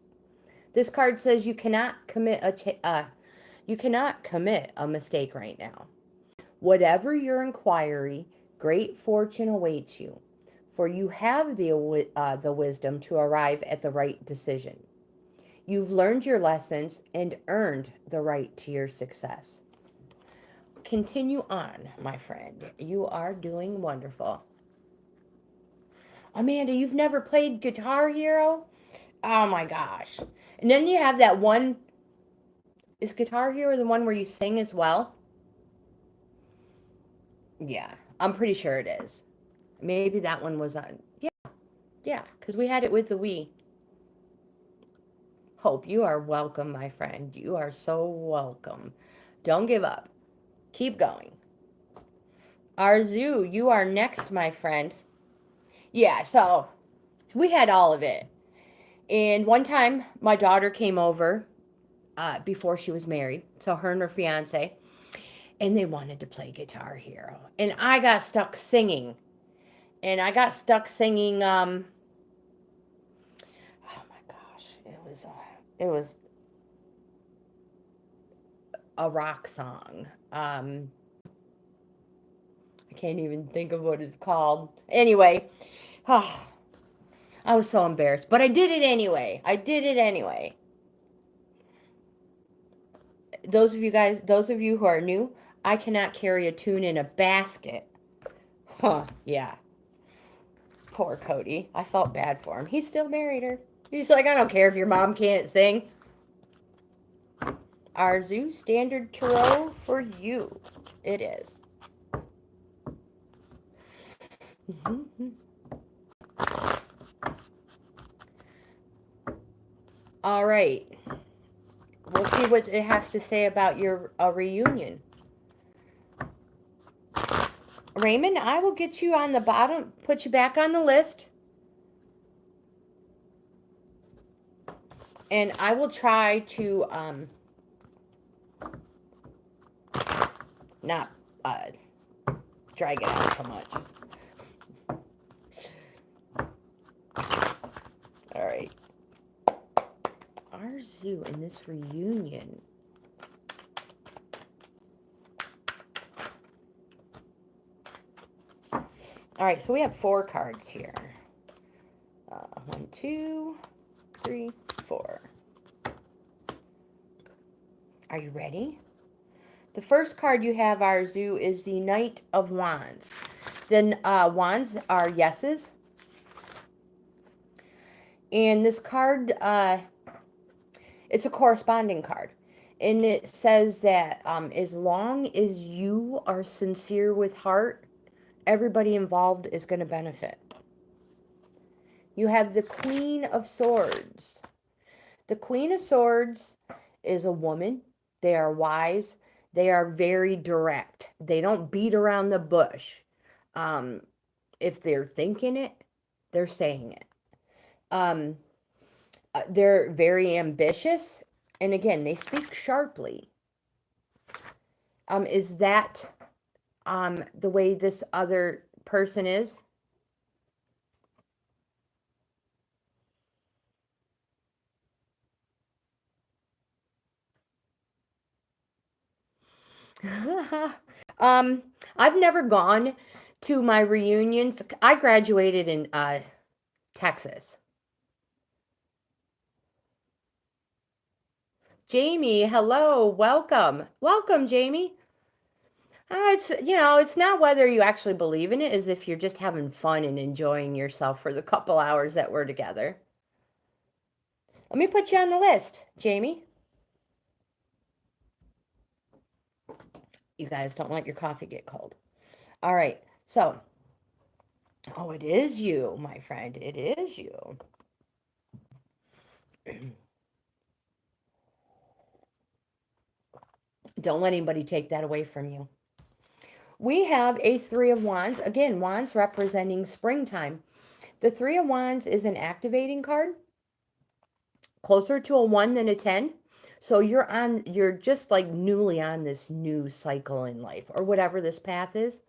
Speaker 1: This card says you cannot commit a mistake right now. Whatever your inquiry, great fortune awaits you, for you have the wisdom to arrive at the right decision. You've learned your lessons and earned the right to your success. Continue on, my friend. You are doing wonderful. Amanda, you've never played Guitar Hero? Oh my gosh. And then you have that one. Is Guitar Hero the one where you sing as well? Yeah, I'm pretty sure it is. Maybe that one was on. Yeah, because we had it with the Wii. Hope, you are welcome, my friend. You are so welcome. Don't give up. Keep going. Arzu, you are next, my friend. Yeah, so we had all of it. And one time, my daughter came over before she was married. So her and her fiance. And they wanted to play Guitar Hero. And I got stuck singing. And I got stuck singing, oh my gosh, it was a rock song. I can't even think of what it's called. Anyway, oh, I was so embarrassed, but I did it anyway. Those of you who are new, I cannot carry a tune in a basket. Huh, yeah. Poor Cody. I felt bad for him. He still married her. He's like, I don't care if your mom can't sing. Arzu, standard tarot for you. It is. All right. We'll see what it has to say about your reunion. Raymond, I will get you on the bottom, put you back on the list. And I will try to not drag it out so much. All right. Arzu in this reunion. All right, so we have 4 cards here. 1, 2, 3, 4. Are you ready? The first card you have, Arzu, is the Knight of Wands. Then wands are yeses. And this card, it's a corresponding card. And it says that as long as you are sincere with heart, everybody involved is going to benefit. You have the Queen of Swords. The Queen of Swords is a woman. They are wise. They are very direct. They don't beat around the bush. If they're thinking it, they're saying it. They're very ambitious. And again, they speak sharply. Is that the way this other person is? I've never gone to my reunions. I graduated in Texas. Jamie, hello, welcome. Welcome, Jamie. It's not whether you actually believe in it, as if you're just having fun and enjoying yourself for the couple hours that we're together. Let me put you on the list, Jamie. You guys don't let your coffee get cold. All right, so, oh, it is you, my friend. It is you. Don't let anybody take that away from you. We have a 3 of Wands. Again, Wands representing springtime. The 3 of Wands is an activating card. Closer to a 1 than a 10. So you're just like newly on this new cycle in life, or whatever this path is.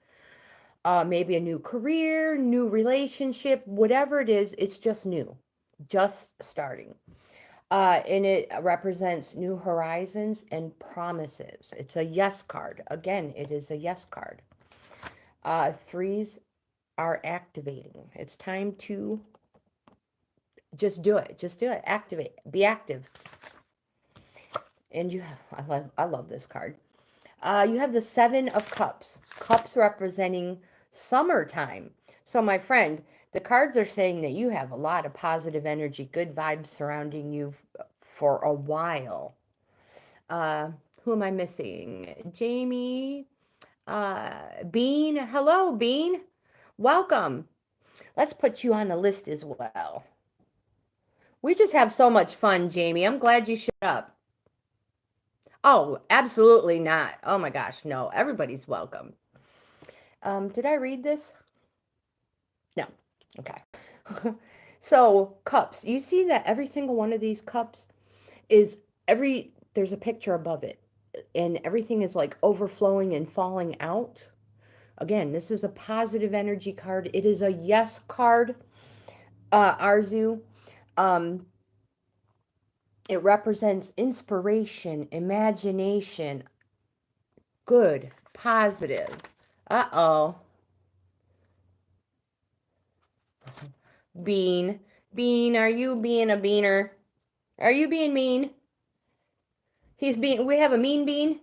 Speaker 1: Maybe a new career, new relationship, whatever it is, it's just new. Just starting. And it represents new horizons and promises. It's a yes card. Again, it is a yes card. 3s are activating. It's time to just do it. Just do it. Activate. Be active. And you have, I love this card. You have the 7 of Cups. Cups representing summertime. So my friend, the cards are saying that you have a lot of positive energy, good vibes surrounding you for a while. Who am I missing? Jamie, Bean. Hello, Bean. Welcome. Let's put you on the list as well. We just have so much fun, Jamie. I'm glad you showed up. Oh, absolutely not. Oh my gosh, no. Everybody's welcome. Did I read this? No. Okay. So cups, you see that every single one of these cups is there's a picture above it, and everything is like overflowing and falling out. Again, this is a positive energy card. It is a yes card, Arzu. Um, it represents inspiration, imagination, good, positive. Uh-oh. Bean. Bean, are you being a beaner? Are you being mean? We have a mean bean.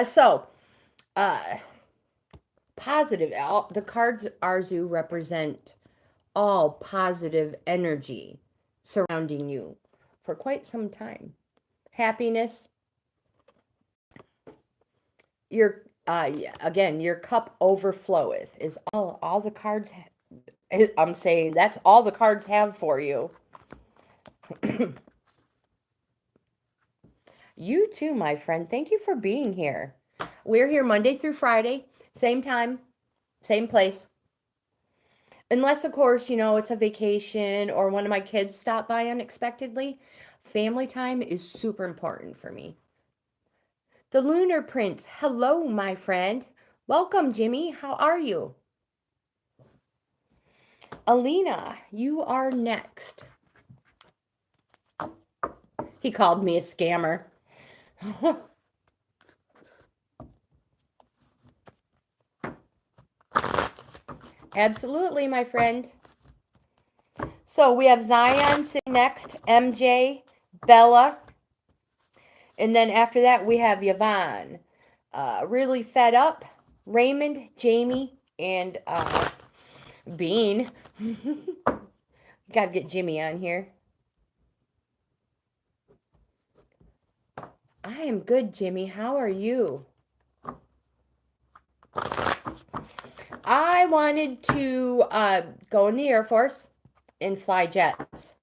Speaker 1: So, uh, positive. The cards Arzu represent all positive energy surrounding you for quite some time. Happiness. Again, your cup overfloweth is all the cards. I'm saying that's all the cards have for you. You too, my friend. Thank you for being here. We're here Monday through Friday, same time, same place. Unless, of course, it's a vacation or one of my kids stop by unexpectedly. Family time is super important for me. The Lunar Prince. Hello, my friend. Welcome, Jimmy. How are you? Alina, you are next. He called me a scammer. Absolutely, my friend. So we have Zion sitting next, MJ, Bella, and then after that we have Yavon. Really fed up, Raymond, Jamie, and Bean. Gotta get Jimmy on here. I am good, Jimmy. How are you? I wanted to go in the Air Force and fly jets.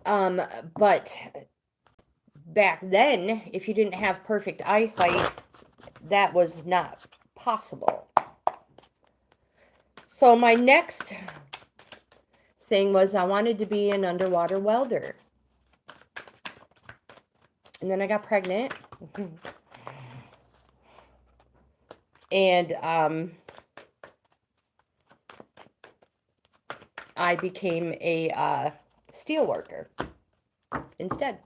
Speaker 1: But back then, if you didn't have perfect eyesight, that was not possible. So my next thing was I wanted to be an underwater welder. And then I got pregnant. And I became a steel worker instead.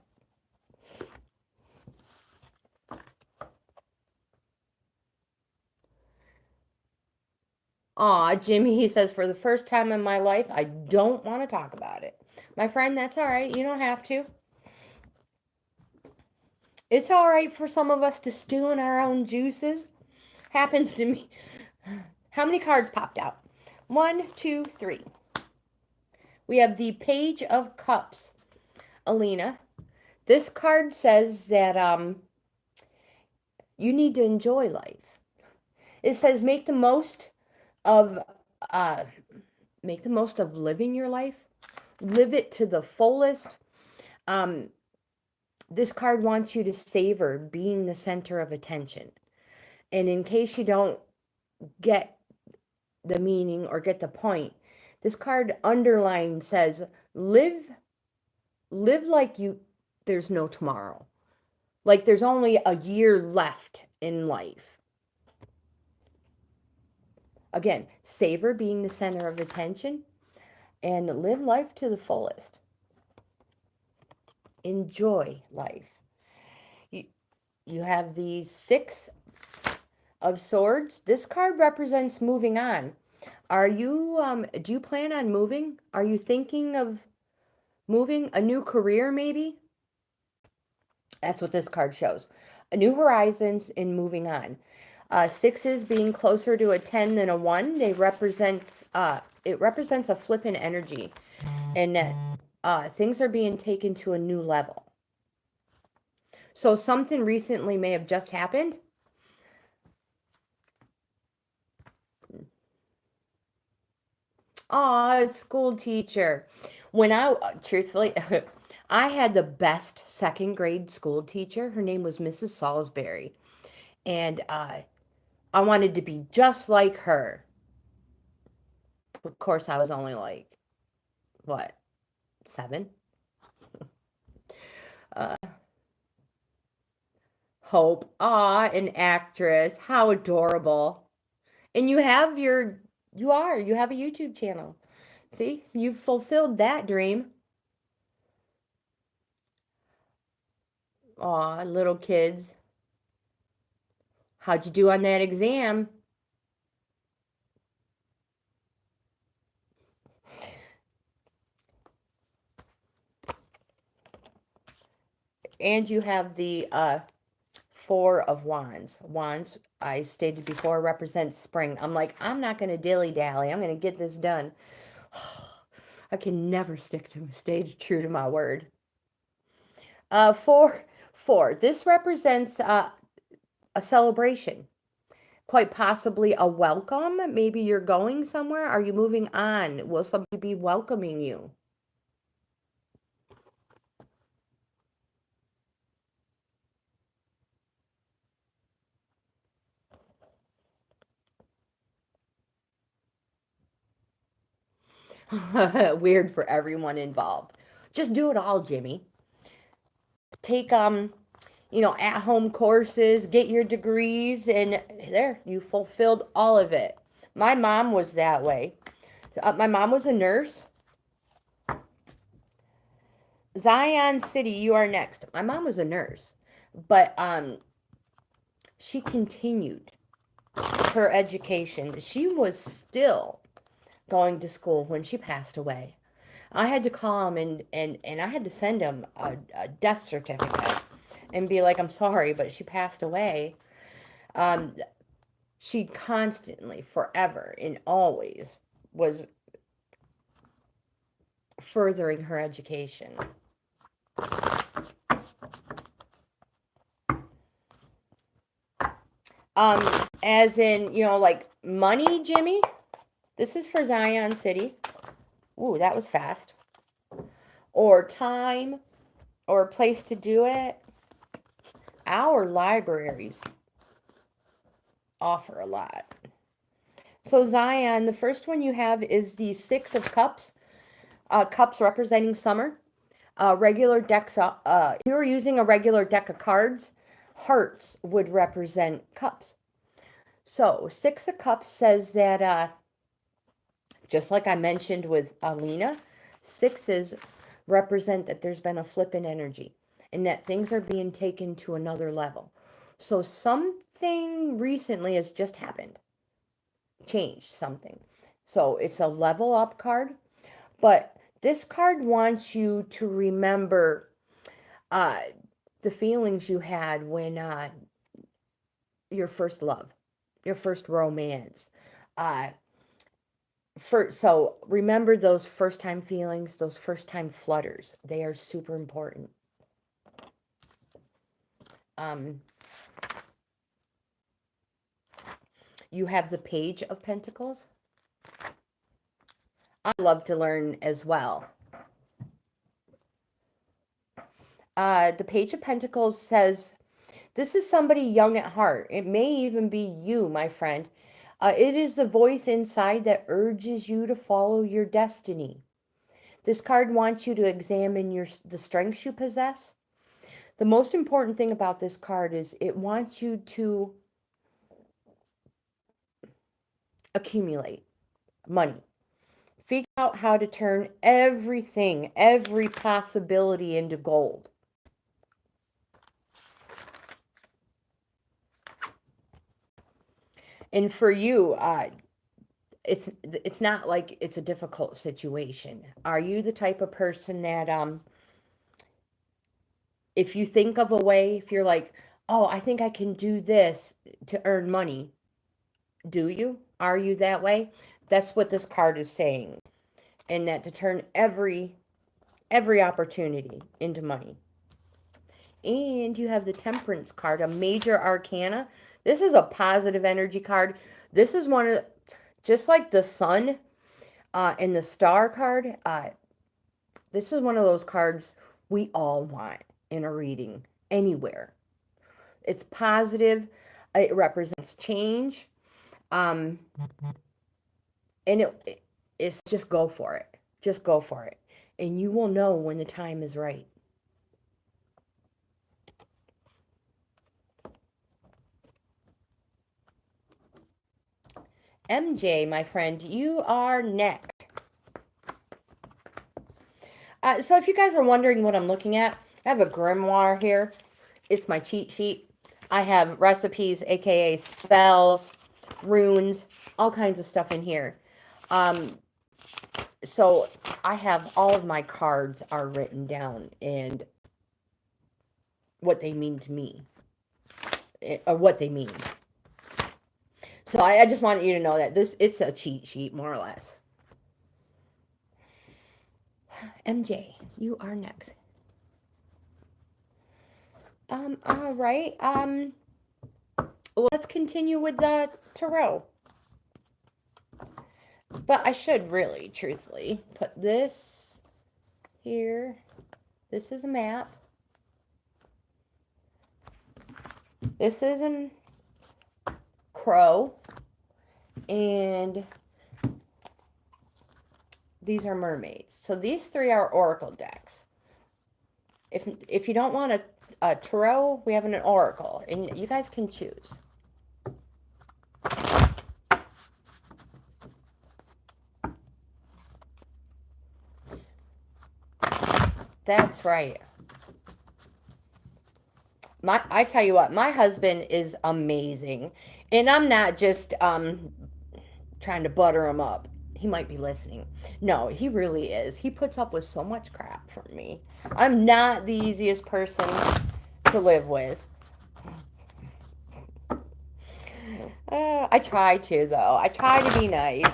Speaker 1: Aw, Jimmy, he says, for the first time in my life, I don't want to talk about it. My friend, that's all right. You don't have to. It's all right for some of us to stew in our own juices. Happens to me. How many cards popped out? 1, 2, 3. We have the Page of Cups. Alina, this card says that you need to enjoy life. It says make the most of living your life. Live it to the fullest. This card wants you to savor being the center of attention. And in case you don't get the meaning or get the point, this card underlined says live like there's no tomorrow. Like there's only a year left in life. Again, savor being the center of attention and live life to the fullest. Enjoy life. You have the 6 of Swords. This card represents moving on. Are you, do you plan on moving? Are you thinking of moving? A new career, maybe? That's what this card shows. A new horizons in moving on. 6s being closer to a 10 than a 1. It represents a flip in energy. And that things are being taken to a new level. So something recently may have just happened. Aw, school teacher. Truthfully, I had the best 2nd grade school teacher. Her name was Mrs. Salisbury. And I wanted to be just like her. Of course, I was only like, what, 7? Uh, Hope. Ah, an actress. How adorable. And you have you have a YouTube channel. See, you've fulfilled that dream. Aw, little kids. How'd you do on that exam? And you have the 4 of Wands. Wands, I stated before, represents spring. I'm like, I'm not going to dilly-dally. I'm going to get this done. I can never stay true to my word. 4. This represents a celebration. Quite possibly a welcome. Maybe you're going somewhere. Are you moving on? Will somebody be welcoming you? Weird for everyone involved. Just do it all, Jimmy. Take at-home courses, get your degrees, and there, you fulfilled all of it. My mom was that way. My mom was a nurse. Zion City, you are next. My mom was a nurse, but she continued her education. She was still going to school when she passed away. I had to call him and I had to send him a death certificate and be like, I'm sorry, but she passed away. She constantly, forever, and always was furthering her education. As in, like money, Jimmy. This is for Zion City. Ooh, that was fast. Or time, or a place to do it. Our libraries offer a lot. So Zion, the first one you have is the 6 of Cups. Cups representing summer. Regular decks, if you were using a regular deck of cards, hearts would represent cups. So 6 of Cups says that, just like I mentioned with Alina, 6s represent that there's been a flip in energy and that things are being taken to another level. So something recently has just happened. Changed something. So it's a level up card. But this card wants you to remember the feelings you had when your first love, your first romance. So remember those first time feelings, those first time flutters. They are super important. You have the Page of Pentacles. I love to learn as well. The Page of Pentacles says, this is somebody young at heart. It may even be you, my friend. It is the voice inside that urges you to follow your destiny. This card wants you to examine the strengths you possess. The most important thing about this card is it wants you to accumulate money. Figure out how to turn everything, every possibility into gold. And for you, it's not like it's a difficult situation. Are you the type of person that if you think of a way, if you're like, oh, I think I can do this to earn money, do you? Are you that way? That's what this card is saying. And that to turn every opportunity into money. And you have the Temperance card, a major arcana. This is a positive energy card. This is one of, just like the Sun and the Star card, this is one of those cards we all want in a reading, anywhere. It's positive. It represents change. And it's just go for it. Just go for it. And you will know when the time is right. MJ, my friend, you are next. So if you guys are wondering what I'm looking at, I have a grimoire here. It's my cheat sheet. I have recipes, aka spells, runes, all kinds of stuff in here. So I have all of my cards are written down and what they mean to me, or what they mean. So I just want you to know that it's a cheat sheet, more or less. MJ, you are next. All right. Well, let's continue with the tarot. But I should really, truthfully, put this here. This is a map. This is a crow. And these are mermaids. So these three are oracle decks. If you don't want a tarot, we have an oracle. And you guys can choose. That's right. I tell you what, my husband is amazing. And I'm not just trying to butter him up. He might be listening. No, he really is. He puts up with so much crap from me. I'm not the easiest person to live with. I try to, though. I try to be nice.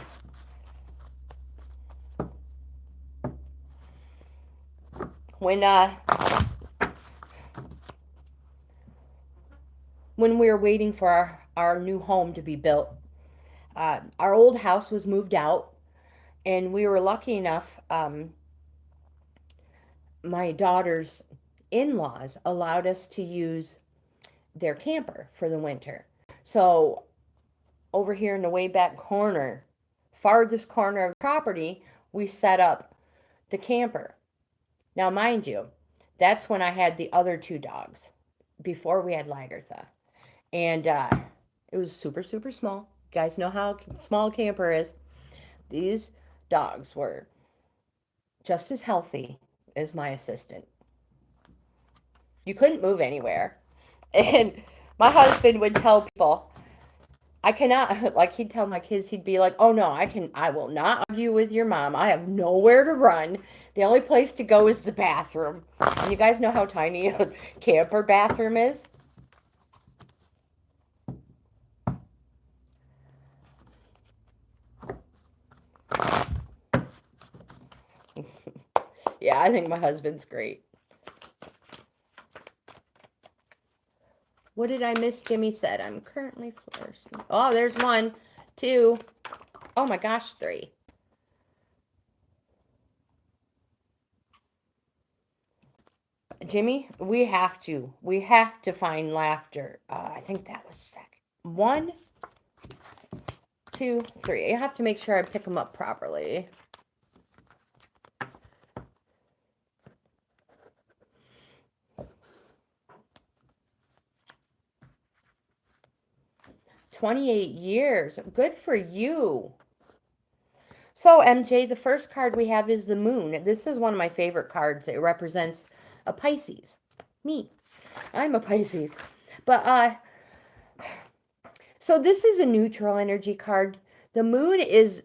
Speaker 1: When we were waiting for our new home to be built, our old house was moved out, and we were lucky enough, my daughter's in-laws allowed us to use their camper for the winter. So over here in the way back corner, farthest corner of the property, we set up the camper. Now, mind you, that's when I had the other two dogs, before we had Lagertha. And it was super, super small. You guys know how small a camper is. These dogs were just as healthy as my assistant. You couldn't move anywhere. And my husband would tell people, I cannot, like he'd tell my kids, he'd be like, oh no, I will not argue with your mom. I have nowhere to run. The only place to go is the bathroom. And you guys know how tiny a camper bathroom is? Yeah, I think my husband's great. What did I miss? Jimmy said, I'm currently flourishing. Oh, there's 1, 2. Oh my gosh, 3. Jimmy, we have to find laughter. I think that was second. 1, 2, 3. I have to make sure I pick them up properly. "28 years. Good for you." So, MJ, the first card we have is the moon. This is one of my favorite cards. It represents a Pisces. Me. I'm a Pisces. But, so this is a neutral energy card. The moon is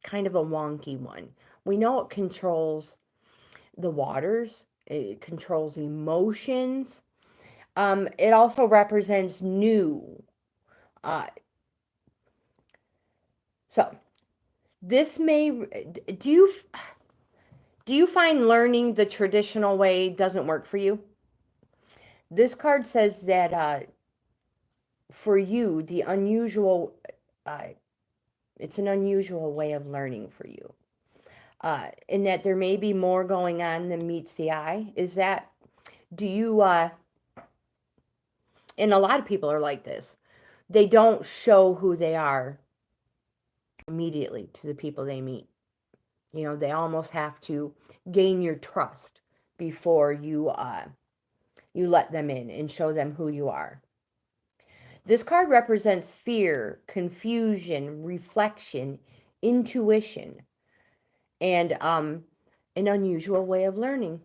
Speaker 1: kind of a wonky one. We know it controls the waters. It controls emotions. It also represents new. So this may, do you find learning the traditional way doesn't work for you? This card says that for you, the unusual, it's an unusual way of learning for you. In that there may be more going on than meets the eye. Is that, do you And a lot of people are like this. They don't show who they are immediately to the people they meet. You know, they almost have to gain your trust before you let them in and show them who you are. This card represents fear, confusion, reflection, intuition, and an unusual way of learning.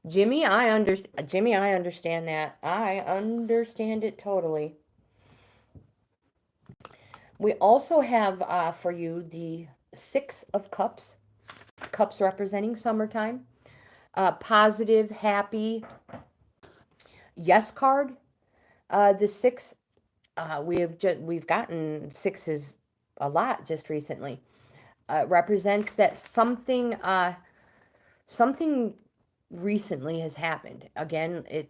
Speaker 1: Jimmy, I understand that. I understand it totally. We also have for you the Six of Cups. Cups representing summertime. Positive, happy, yes card. The six, we've gotten sixes a lot just recently. Represents that something recently has happened. Again, it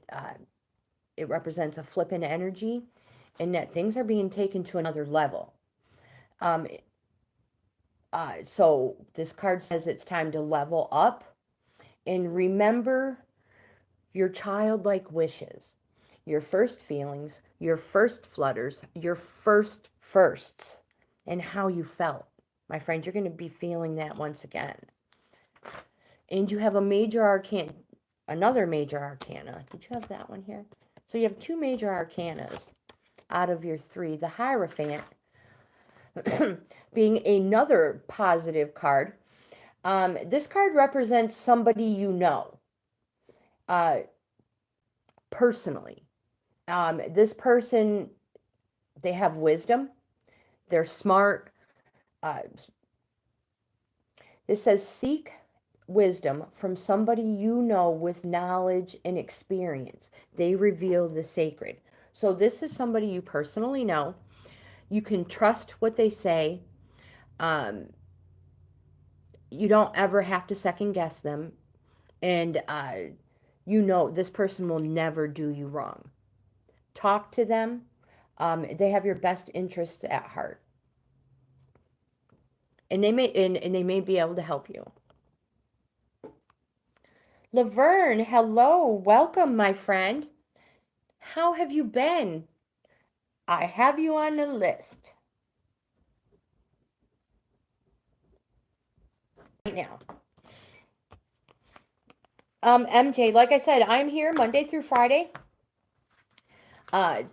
Speaker 1: represents a flip in energy, and that things are being taken to another level. So this card says it's time to level up and remember your childlike wishes, your first feelings, your first flutters, your firsts, and how you felt. My friend, you're going to be feeling that once again. And you have a major arcana, another major arcana. Did you have that one here? So you have two major arcanas out of your three. The Hierophant being another positive card. This card represents somebody you know personally. This person, they have wisdom. They're smart. This says seek wisdom from somebody you know with knowledge and experience. They reveal the sacred. So this is somebody you personally know. You can trust what they say. You don't ever have to second guess them. And you know this person will never do you wrong. Talk to them. They have your best interests at heart. And they may be able to help you. Laverne, hello. Welcome, my friend. How have you been? I have you on the list. Right now. MJ, like I said, I'm here Monday through Friday. 10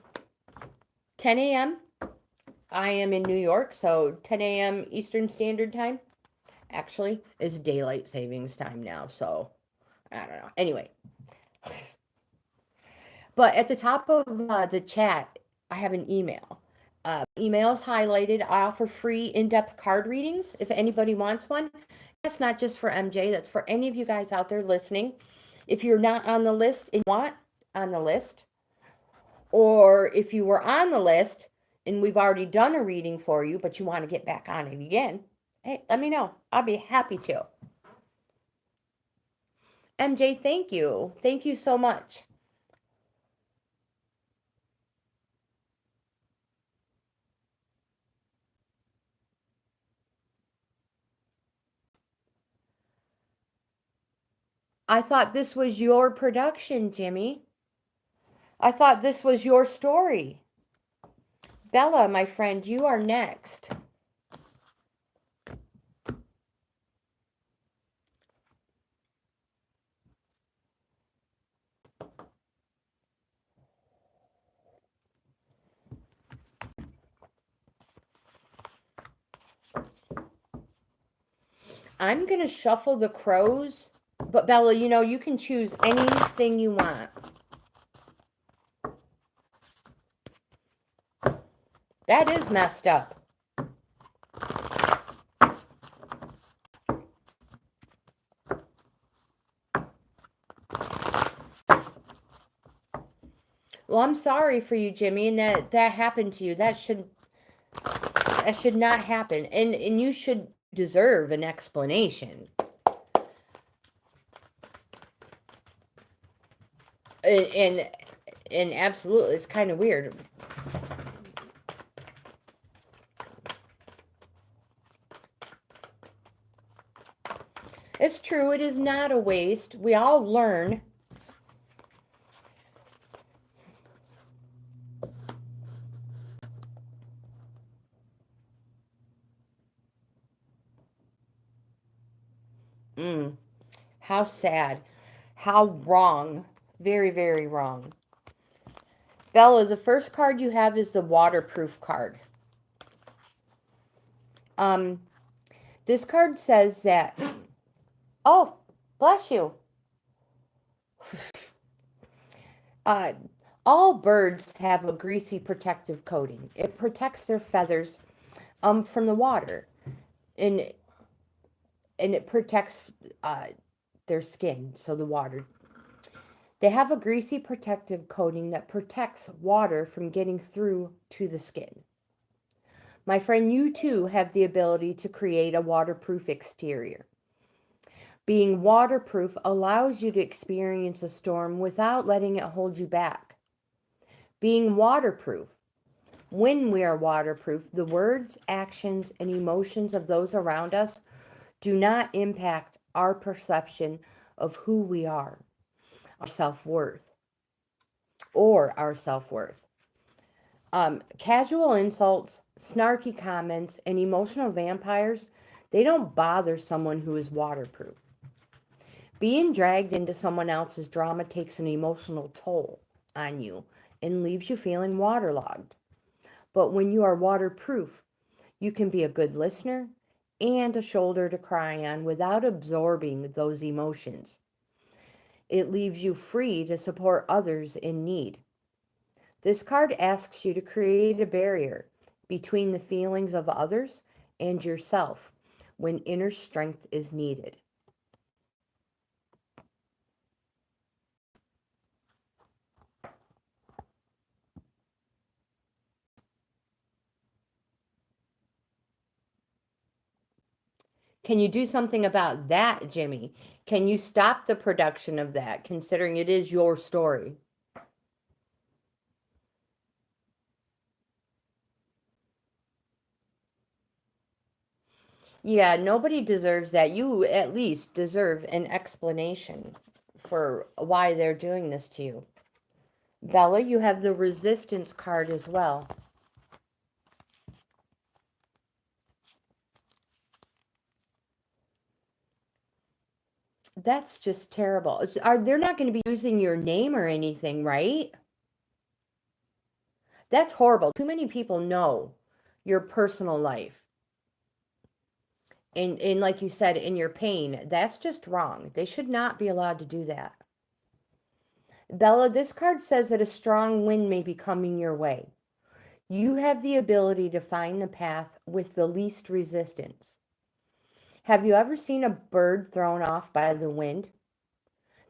Speaker 1: a.m. I am in New York, so 10 a.m. Eastern Standard Time. Actually, it's daylight savings time now, so I don't know. Anyway. But at the top of the chat, I have an email. Email is highlighted. I offer free in-depth card readings if anybody wants one. That's not just for MJ. That's for any of you guys out there listening. If you're not on the list and want on the list, or if you were on the list and we've already done a reading for you, but you want to get back on it again, hey, let me know. I'll be happy to. MJ, thank you. Thank you so much. I thought this was your production, Jimmy. I thought this was your story. Bella, my friend, you are next. I'm going to shuffle the crows, but Bella, you know, you can choose anything you want. That is messed up. Well, I'm sorry for you, Jimmy, and that happened to you. That should not happen. And you should deserve an explanation. And absolutely, it's kind of weird. It's true. It is not a waste. We all learn. How sad. How wrong. Very, very wrong. Bella, the first card you have is the waterproof card. This card says that, oh, bless you. All birds have a greasy protective coating. It protects their feathers from the water, and it protects their skin, so the water. They have a greasy protective coating that protects water from getting through to the skin. My friend, you too have the ability to create a waterproof exterior. Being waterproof allows you to experience a storm without letting it hold you back. Being waterproof. When we are waterproof, the words, actions, and emotions of those around us do not impact our perception of who we are, our self-worth. Casual insults, snarky comments, and emotional vampires, they don't bother someone who is waterproof. Being dragged into someone else's drama takes an emotional toll on you and leaves you feeling waterlogged. But when you are waterproof, you can be a good listener and a shoulder to cry on without absorbing those emotions. It leaves you free to support others in need. This card asks you to create a barrier between the feelings of others and yourself when inner strength is needed. Can you do something about that, Jimmy? Can you stop the production of that, considering it is your story? Yeah, nobody deserves that. You at least deserve an explanation for why they're doing this to you. Bella, you have the resistance card as well. That's just terrible. They're not going to be using your name or anything, right? That's horrible. Too many people know your personal life. And like you said, in your pain, that's just wrong. They should not be allowed to do that. Bella, this card says that a strong wind may be coming your way. You have the ability to find the path with the least resistance. Have you ever seen a bird thrown off by the wind?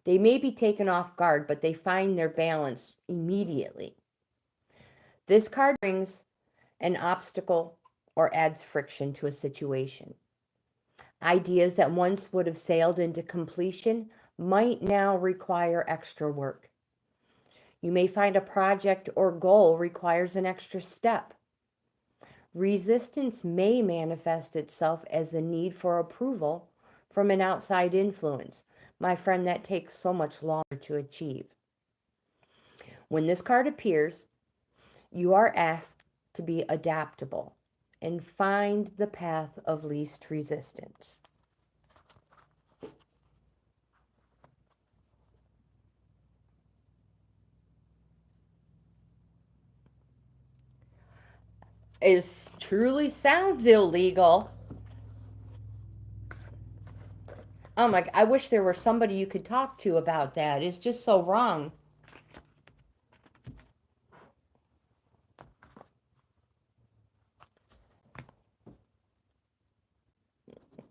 Speaker 1: They may be taken off guard, but they find their balance immediately. This card brings an obstacle or adds friction to a situation. Ideas that once would have sailed into completion might now require extra work. You may find a project or goal requires an extra step. Resistance may manifest itself as a need for approval from an outside influence. My friend, that takes so much longer to achieve. When this card appears, you are asked to be adaptable and find the path of least resistance. It truly sounds illegal. Oh my, I wish there were somebody you could talk to about that. It's just so wrong.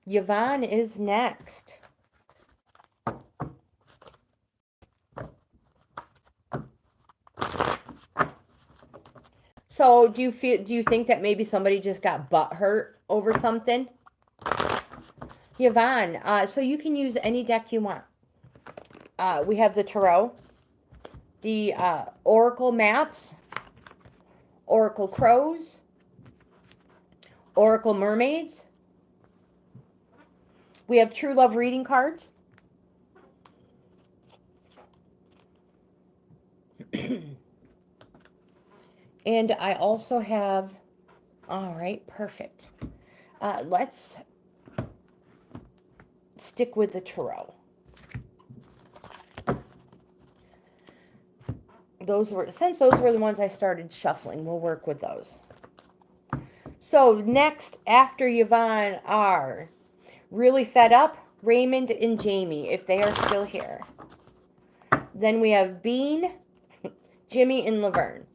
Speaker 1: Yavon is next. So do you think that maybe somebody just got butt hurt over something? Yavon, so you can use any deck you want. We have the Tarot, the Oracle Maps, Oracle Crows, Oracle Mermaids, We have true love reading cards. And I also have, all right, perfect. Let's stick with the tarot. Since those were the ones I started shuffling, we'll work with those. So next, after Yavon, are really fed up, Raymond and Jamie, if they are still here. Then we have Bean, Jimmy, and Laverne.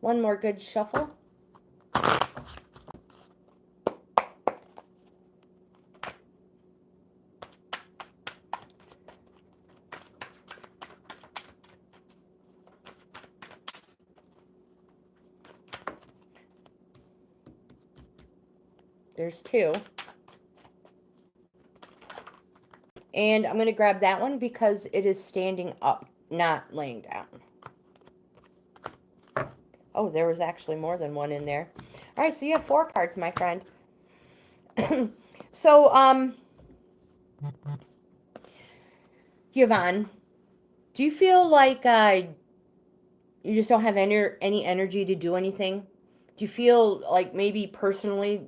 Speaker 1: One more good shuffle. There's two. And I'm going to grab that one because it is standing up, not laying down. Oh, there was actually more than one in there. All right, so you have 4 cards, my friend. So, Yavon, do you feel like you just don't have any energy to do anything? Do you feel like maybe personally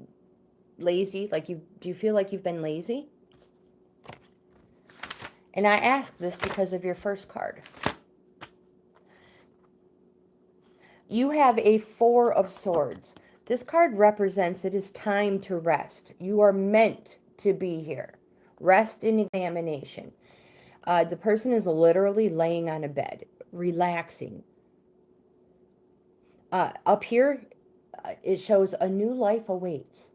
Speaker 1: lazy? Do you feel like you've been lazy? And I ask this because of your first card. You have a 4 of Swords. This card represents it is time to rest. You are meant to be here. Rest and examination. The person is literally laying on a bed, relaxing. Up here, it shows a new life awaits.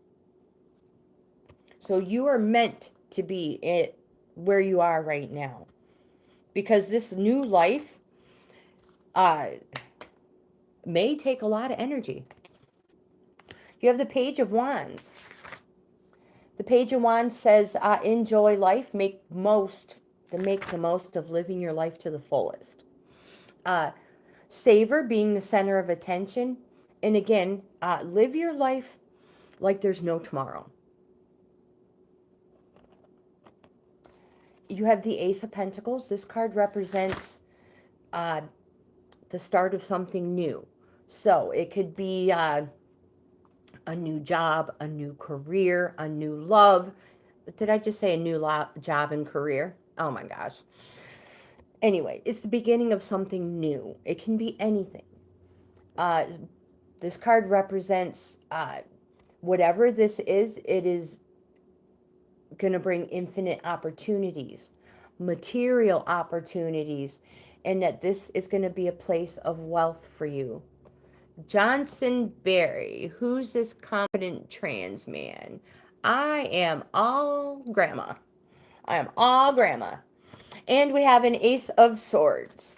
Speaker 1: So you are meant to be where you are right now. Because this new life may take a lot of energy. You have the Page of Wands. The Page of Wands says, enjoy life, make the most of living your life to the fullest. Savor being the center of attention. And again, live your life like there's no tomorrow. You have the Ace of Pentacles. This card represents the start of something new. So it could be a new job, a new career, a new love. Did I just say a new job and career? Oh my gosh. Anyway, it's the beginning of something new. It can be anything. This card represents whatever this is, it is going to bring infinite opportunities, material opportunities, and that this is going to be a place of wealth for you. Johnson Berry, who's this confident trans man? I am all grandma. I am all grandma. And we have an Ace of Swords.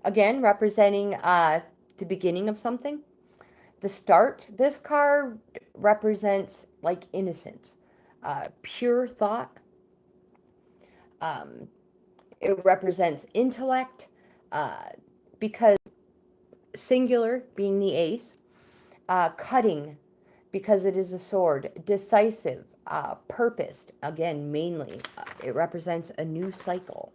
Speaker 1: Again, representing the beginning of something. The start. This card represents like innocence. Pure thought. It represents intellect. Because singular being the ace, cutting because it is a sword, decisive, purposed, again mainly, it represents a new cycle.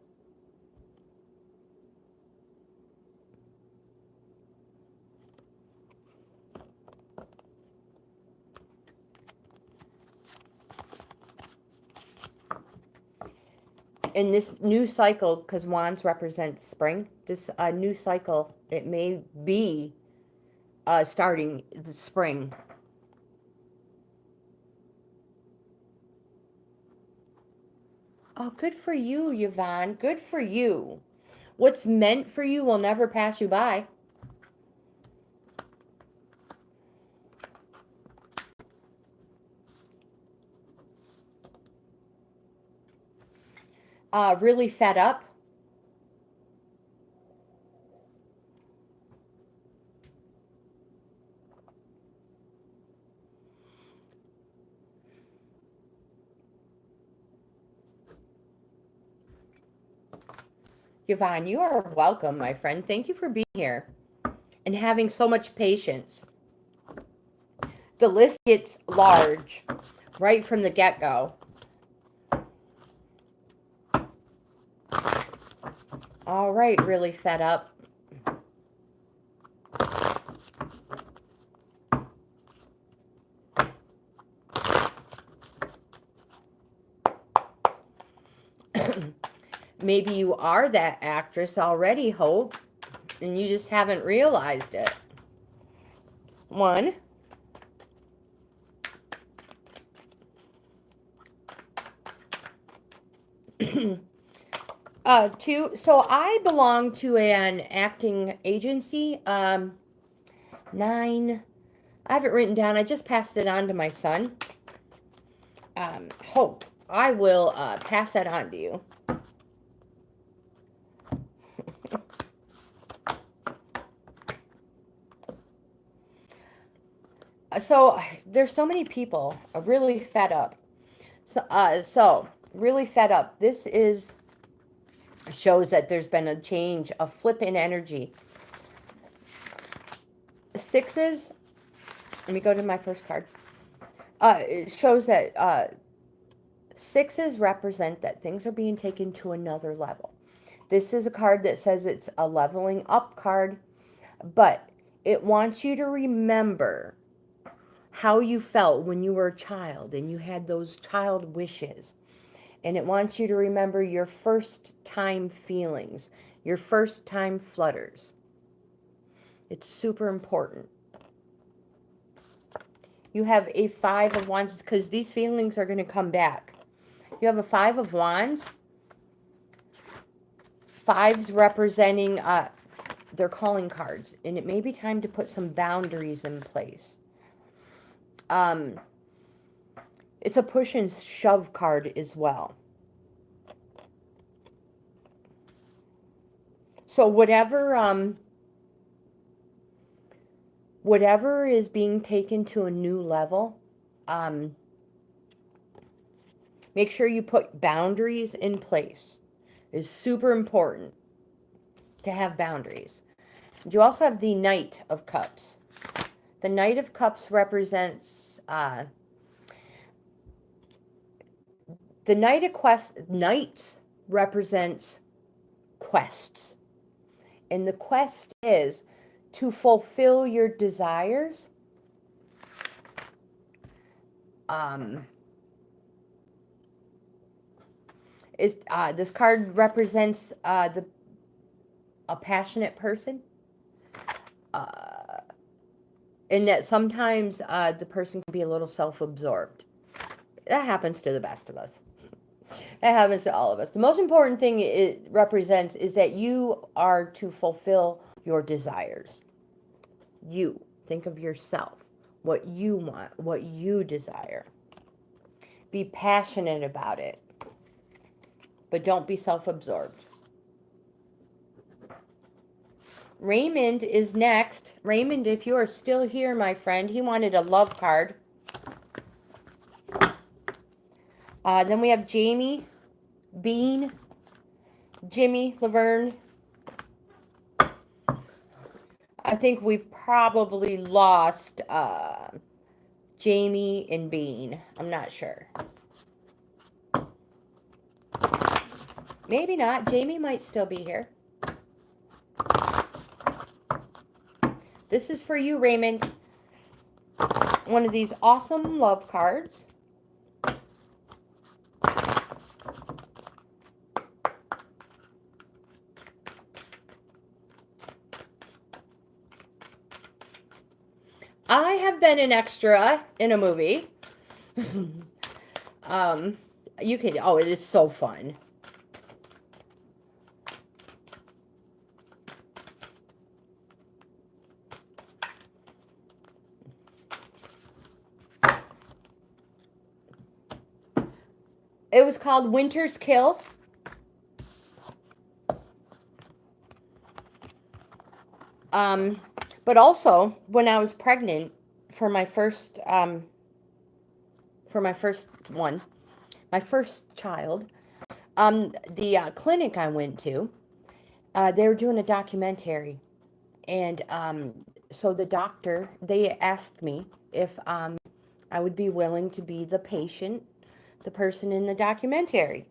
Speaker 1: In this new cycle, because wands represents spring, this new cycle, it may be starting the spring. Oh, good for you, Yvonne. Good for you. What's meant for you will never pass you by. Really fed up. Yvonne, you are welcome, my friend. Thank you for being here and having so much patience. The list gets large right from the get-go. All right, really fed up. Maybe you are that actress already, Hope, and you just haven't realized it. 1. 2. So I belong to an acting agency. 9. I have it written down. I just passed it on to my son. Hope, I will pass that on to you. So there's so many people really fed up. So really fed up. This shows that there's been a change, a flip in energy. 6s. Let me go to my first card. It shows that 6s represent that things are being taken to another level. This is a card that says it's a leveling up card, but it wants you to remember how you felt when you were a child and you had those child wishes. And it wants you to remember your first time feelings, your first time flutters. It's super important. You have a 5 of Wands because these feelings are going to come back. You have a 5 of Wands. 5s representing their calling cards. And it may be time to put some boundaries in place. It's a push and shove card as well. So whatever is being taken to a new level, make sure you put boundaries in place. It's super important to have boundaries. You also have the Knight of Cups. The Knight of Cups represents the Knight represents quests. And the quest is to fulfill your desires. This card represents a passionate person. And that sometimes the person can be a little self-absorbed. That happens to the best of us. That happens to all of us. The most important thing it represents is that you are to fulfill your desires. You. Think of yourself. What you want. What you desire. Be passionate about it. But don't be self-absorbed. Raymond is next. Raymond, if you are still here, my friend, he wanted a love card. Then we have Jamie, Bean, Jimmy, Laverne. I think we've probably lost Jamie and Bean. I'm not sure. Maybe not. Jamie might still be here. This is for you, Raymond. One of these awesome love cards. I have been an extra in a movie. You can, oh, it is so fun. It was called Winter's Kill. But also, when I was pregnant for my first child, the clinic I went to, they were doing a documentary, and So the doctor, they asked me if I would be willing to be the patient, the person in the documentary.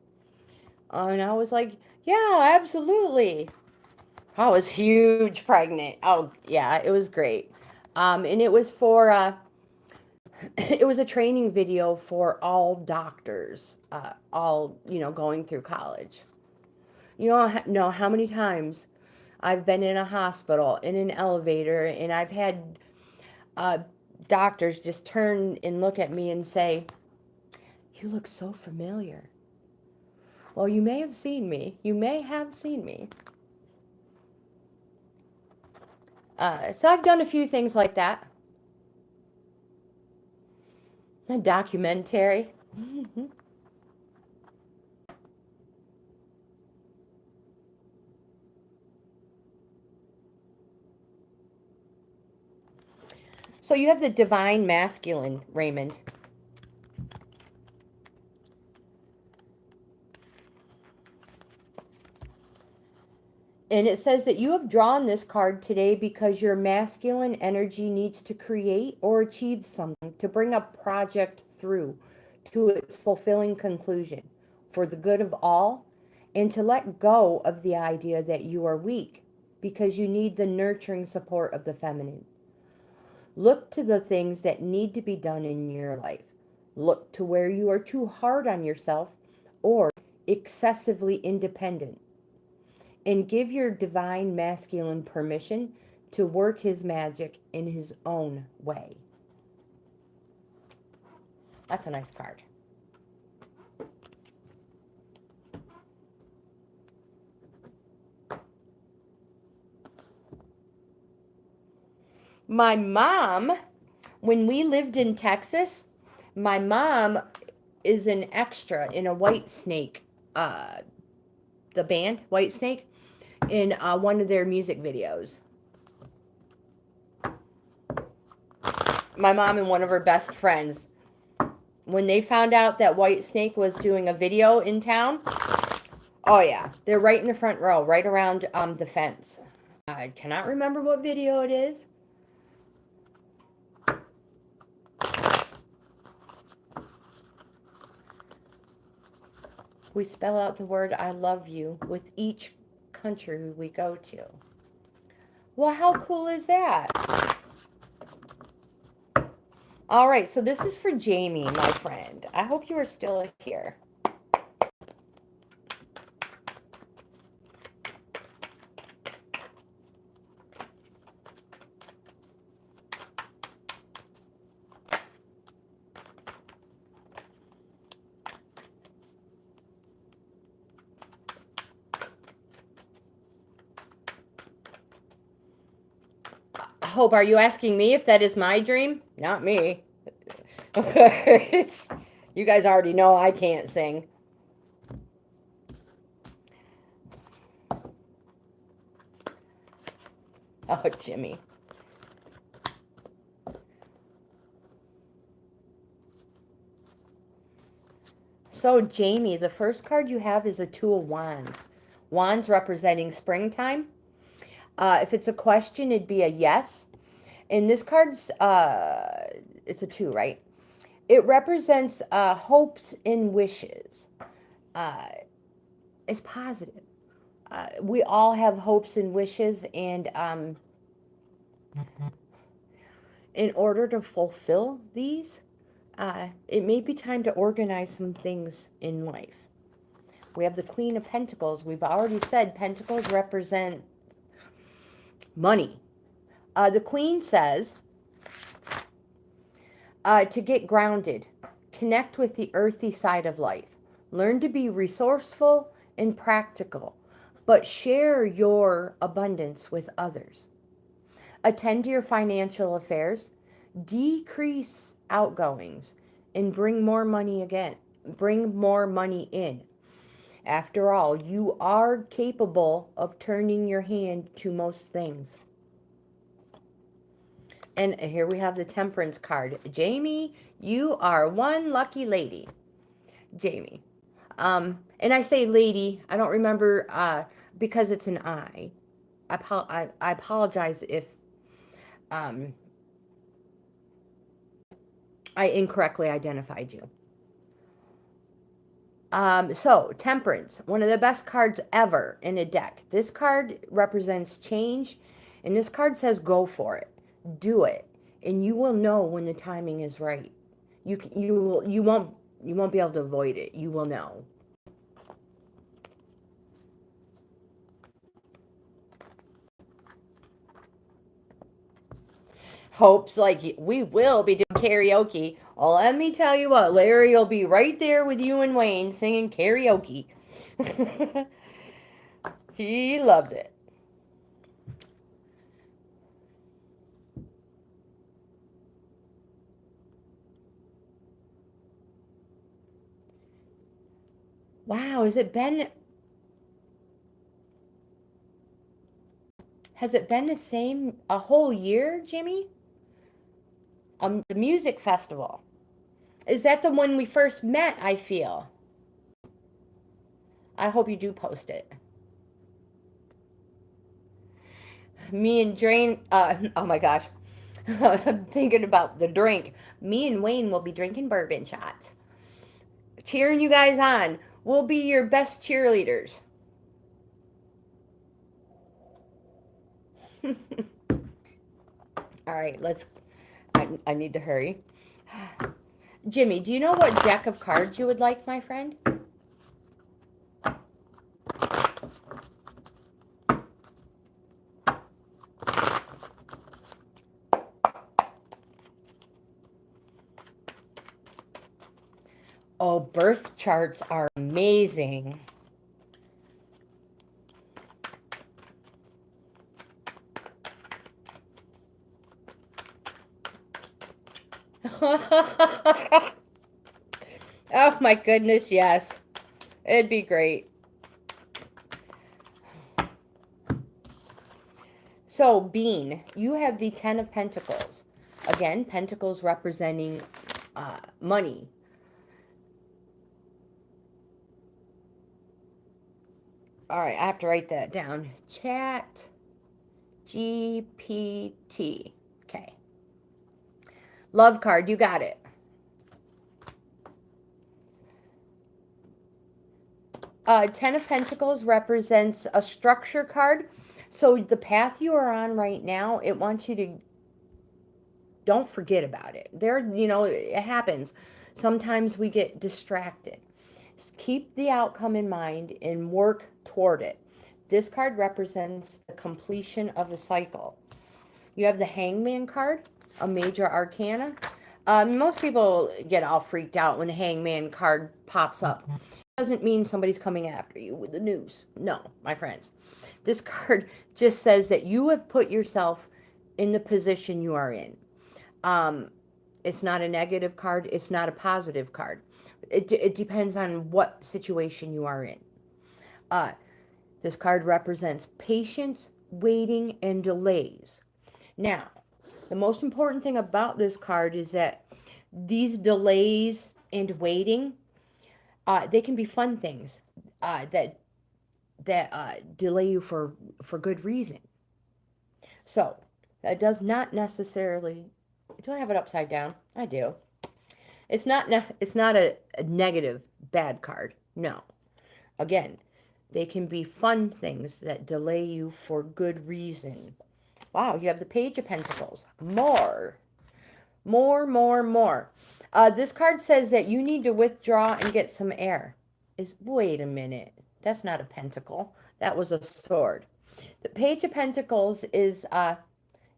Speaker 1: And I was like, yeah, absolutely. I was huge pregnant. Oh, yeah, it was great. And it was for, it was a training video for all doctors, all, going through college. You know how many times I've been in a hospital, in an elevator, and I've had doctors just turn and look at me and say, "You look so familiar." Well, you may have seen me. You may have seen me. So I've done a few things like that. A documentary. So you have the divine masculine, Raymond. And it says that you have drawn this card today because your masculine energy needs to create or achieve something to bring a project through to its fulfilling conclusion for the good of all, and to let go of the idea that you are weak because you need the nurturing support of the feminine. Look to the things that need to be done in your life. Look to where you are too hard on yourself or excessively independent, and give your divine masculine permission to work his magic in his own way. That's a nice card. My mom, when we lived in Texas, my mom is an extra in a Whitesnake, the band Whitesnake, in one of their music videos. My mom and one of her best friends, when they found out that Whitesnake was doing a video in town, oh yeah, they're right in the front row, right around the fence. I cannot remember what video it is. We spell out the word "I love you" with each country we go to. Well, how cool is that? All right, so this is for Jamie, my friend. I hope you are still here. Hope, are you asking me if that is my dream? Not me. You guys already know I can't sing. Oh, Jimmy. So, Jamie, the first card you have is a Two of Wands. Wands representing springtime. If it's a question, it'd be a yes. And this card's, it's a 2, right? It represents hopes and wishes. It's positive. We all have hopes and wishes, and in order to fulfill these, it may be time to organize some things in life. We have the Queen of Pentacles. We've already said Pentacles represent money. The Queen says to get grounded, connect with the earthy side of life, learn to be resourceful and practical, but share your abundance with others. Attend to your financial affairs, decrease outgoings, and bring more money in. After all, you are capable of turning your hand to most things. And here we have the Temperance card. Jamie, you are one lucky lady. Jamie. And I say lady, I don't remember because it's an I. I apologize if I incorrectly identified you. So, Temperance, one of the best cards ever in a deck. This card represents change, and this card says go for it. Do it, and you will know when the timing is right. You won't be able to avoid it. You will know. Hopes like we will be doing karaoke. Well, let me tell you what, Larry will be right there with you and Wayne singing karaoke. He loves it. Wow, has it been the same a whole year, Jimmy? The music festival. Is that the one we first met, I feel? I hope you do post it. Me and Drain, oh my gosh. I'm thinking about the drink. Me and Wayne will be drinking bourbon shots. Cheering you guys on. We'll be your best cheerleaders. All right, I need to hurry. Jimmy, do you know what deck of cards you would like, my friend? Oh, birth charts are amazing. Oh my goodness, yes. It'd be great. So, Bean, you have the 10 of Pentacles. Again, Pentacles representing money. All right, I have to write that down. Chat GPT. Okay. Love card, you got it. Ten of Pentacles represents a structure card. So the path you are on right now, it wants you to don't forget about it. It happens. Sometimes we get distracted. Keep the outcome in mind and work toward it. This card represents the completion of a cycle. You have the Hangman card, a major arcana. Most people get all freaked out when the Hangman card pops up. It doesn't mean somebody's coming after you with the news. No, my friends. This card just says that you have put yourself in the position you are in. It's not a negative card. It's not a positive card. It depends on what situation you are in. This card represents patience, waiting, and delays. Now, the most important thing about this card is that these delays and waiting, they can be fun things that delay you for good reason. So, that does not necessarily... Do I have it upside down? I do. It's not a negative, bad card. No. Again, they can be fun things that delay you for good reason. Wow, you have the Page of Pentacles. More. This card says that you need to withdraw and get some air. Wait a minute. That's not a pentacle. That was a sword. The Page of Pentacles is...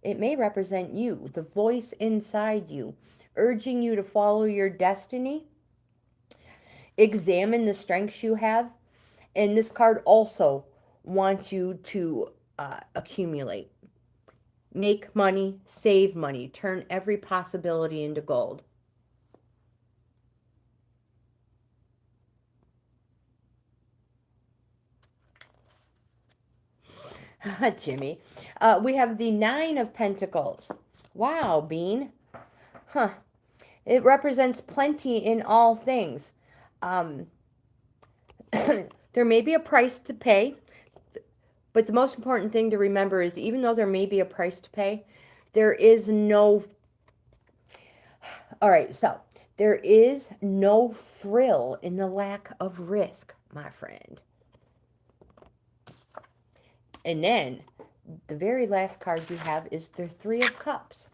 Speaker 1: it may represent you, the voice inside you, urging you to follow your destiny. Examine the strengths you have. And this card also wants you to accumulate. Make money, save money, turn every possibility into gold. Jimmy. We have the Nine of Pentacles. Wow, Bean. Huh. It represents plenty in all things. There may be a price to pay, but the most important thing to remember is even though there may be a price to pay, There is no, all right, so there is no thrill in the lack of risk, my friend. And then the very last card you have is the Three of Cups.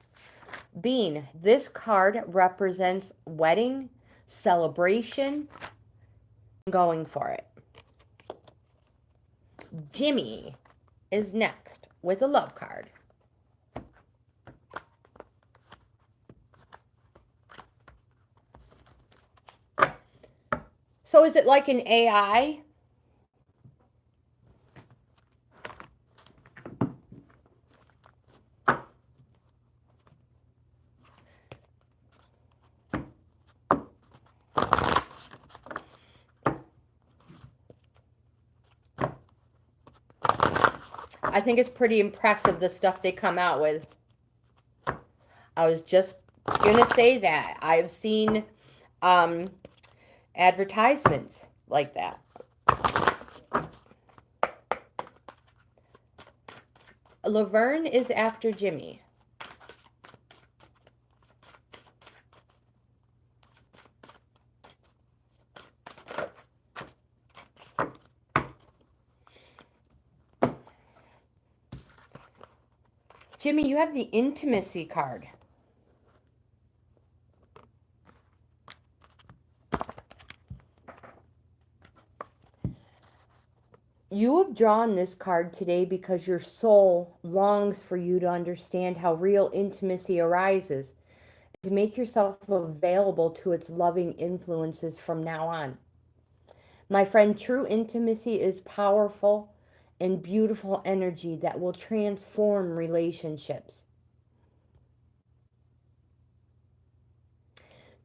Speaker 1: Bean, this card represents wedding, celebration, going for it. Jimmy is next with a love card. So is it like an AI? I think it's pretty impressive, the stuff they come out with. I was just going to say that. I've seen advertisements like that. Laverne is after Jimmy. Jimmy, you have the intimacy card. You have drawn this card today because your soul longs for you to understand how real intimacy arises, to make yourself available to its loving influences from now on. My friend, true intimacy is powerful and beautiful energy that will transform relationships.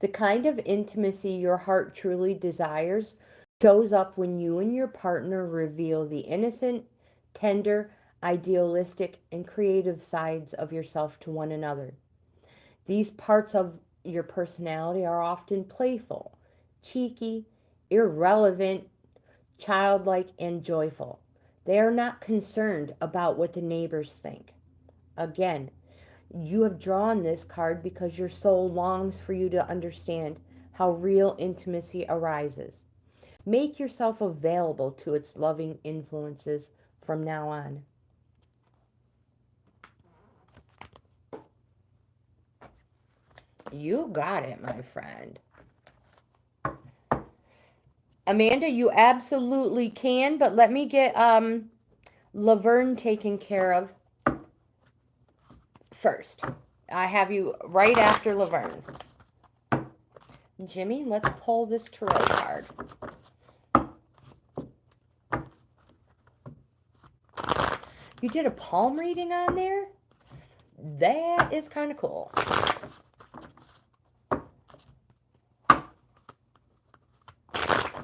Speaker 1: The kind of intimacy your heart truly desires shows up when you and your partner reveal the innocent, tender, idealistic, and creative sides of yourself to one another. These parts of your personality are often playful, cheeky, irrelevant, childlike, and joyful. They are not concerned about what the neighbors think. Again, you have drawn this card because your soul longs for you to understand how real intimacy arises. Make yourself available to its loving influences from now on. You got it, my friend. Amanda, you absolutely can, but let me get Laverne taken care of first. I have you right after Laverne. Jimmy, let's pull this tarot card. You did a palm reading on there? That is kind of cool.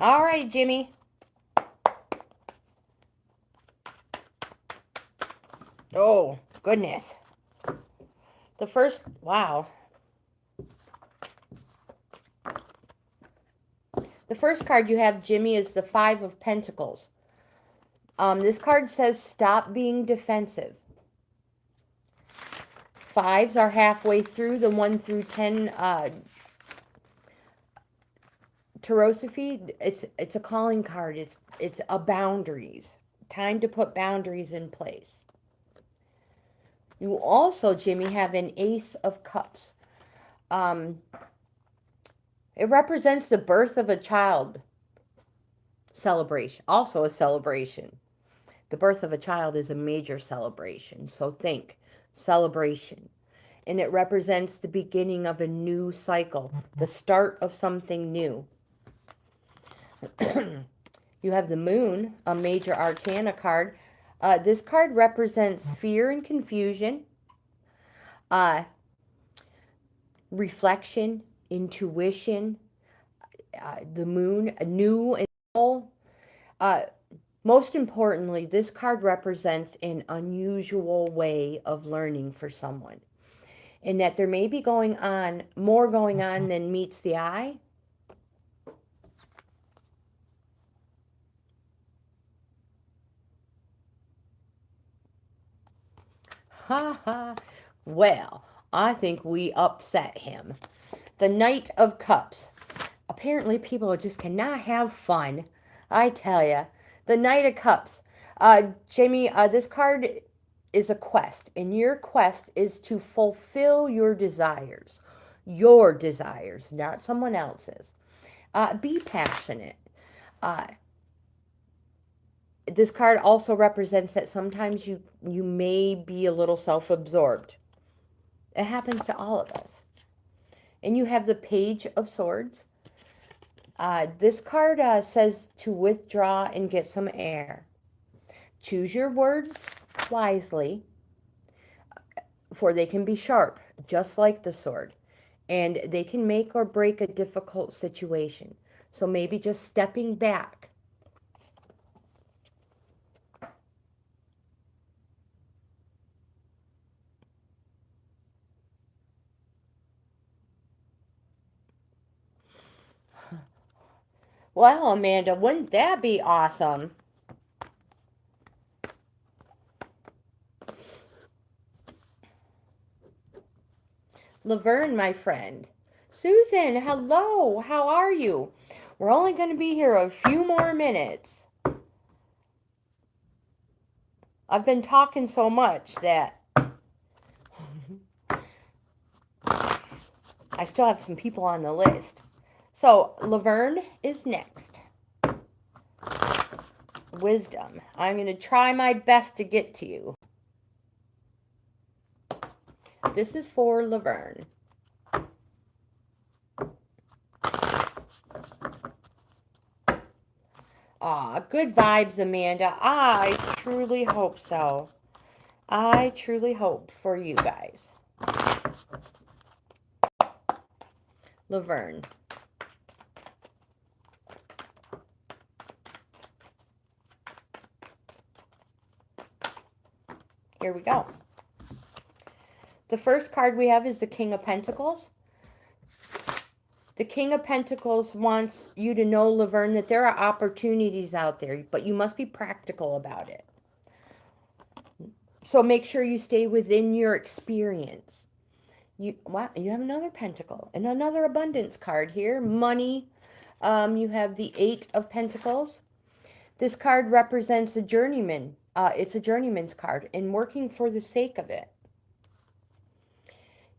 Speaker 1: All right, Jimmy. Oh, goodness. The first, wow. The first card you have, Jimmy, is the Five of Pentacles. This card says, stop being defensive. Fives are halfway through the 1 through 10 Tarosophy. It's a calling card. It's a boundaries. Time to put boundaries in place. You also, Jimmy, have an Ace of Cups. It represents the birth of a child. Celebration. Also a celebration. The birth of a child is a major celebration. So think celebration. And it represents the beginning of a new cycle. The start of something new. You have the Moon, a major arcana card. This card represents fear and confusion, reflection, intuition, the Moon, a new and old. Most importantly, this card represents an unusual way of learning for someone. In that there may be more going on than meets the eye. Ha ha. Well, I think we upset him. The Knight of Cups. Apparently people just cannot have fun. I tell ya. The Knight of Cups. Jamie, this card is a quest, and your quest is to fulfill your desires. Your desires, not someone else's. Be passionate. Uh, this card also represents that sometimes you may be a little self-absorbed. It happens to all of us. And you have the Page of Swords. This card says to withdraw and get some air. Choose your words wisely, for they can be sharp, just like the sword. And they can make or break a difficult situation. So maybe just stepping back. Well, Amanda, wouldn't that be awesome? Laverne, my friend. Susan, hello. How are you? We're only going to be here a few more minutes. I've been talking so much that I still have some people on the list. So, Laverne is next. Wisdom. I'm going to try my best to get to you. This is for Laverne. Aw, good vibes, Amanda. I truly hope so. I truly hope for you guys. Laverne. Here we go. The first card we have is the King of Pentacles. The King of Pentacles wants you to know, Laverne, that there are opportunities out there, but you must be practical about it. So make sure you stay within your experience. Wow, you have another pentacle and another abundance card here. Money. You have the Eight of Pentacles. This card represents a journeyman. It's a journeyman's card and working for the sake of it.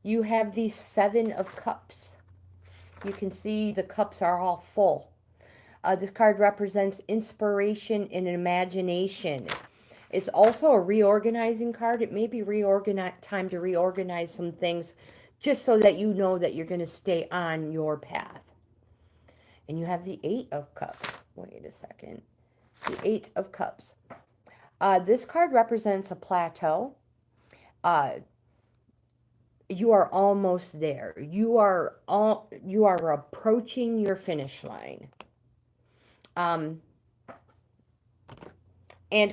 Speaker 1: You have the Seven of Cups. You can see the cups are all full. This card represents inspiration and imagination. It's also a reorganizing card. It may be time to reorganize some things just so that you know that you're going to stay on your path. And you have the Eight of Cups. Wait a second. The Eight of Cups. This card represents a plateau. You are almost there. You are approaching your finish line. And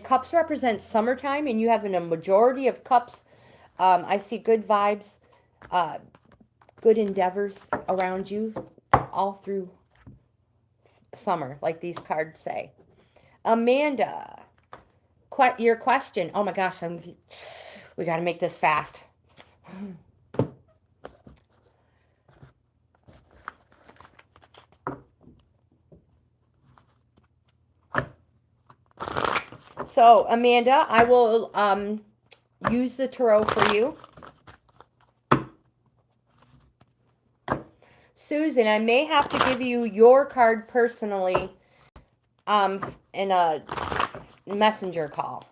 Speaker 1: cups represent summertime, and you have a majority of cups. I see good vibes, good endeavors around you all through summer, like these cards say. Amanda, your question. Oh my gosh, we got to make this fast. So, Amanda, I will use the tarot for you. Susan, I may have to give you your card personally in a messenger call.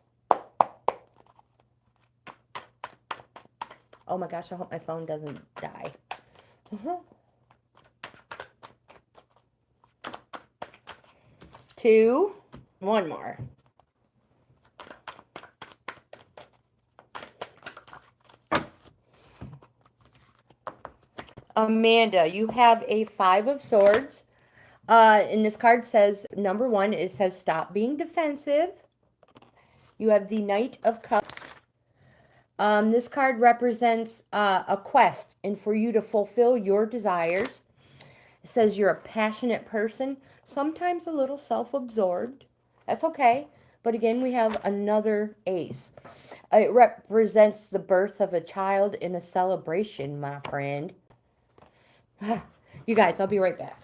Speaker 1: Oh my gosh, I hope my phone doesn't die. Two, one more. Amanda, you have a Five of Swords. And this card says, number one, it says stop being defensive. You have the Knight of Cups. This card represents a quest, and for you to fulfill your desires. It says you're a passionate person, sometimes a little self-absorbed. That's okay, But again, we have another ace. It represents the birth of a child in a celebration, my friend. You guys, I'll be right back.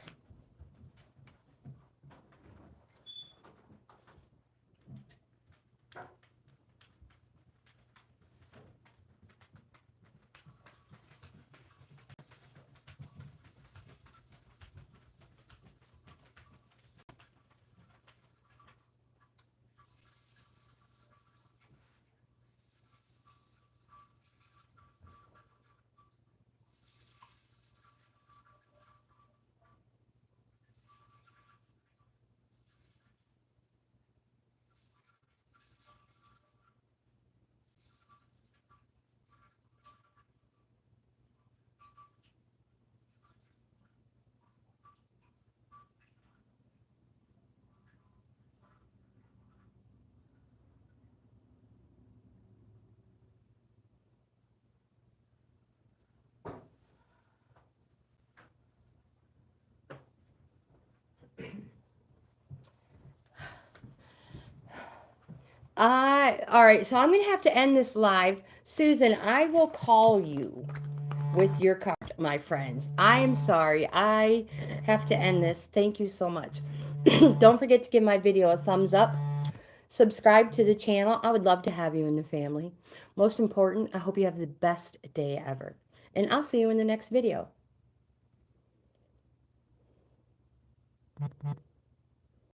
Speaker 1: All right, so I'm going to have to end this live. Susan, I will call you with your card, my friends. I am sorry. I have to end this. Thank you so much. Don't forget to give my video a thumbs up. Subscribe to the channel. I would love to have you in the family. Most important, I hope you have the best day ever. And I'll see you in the next video.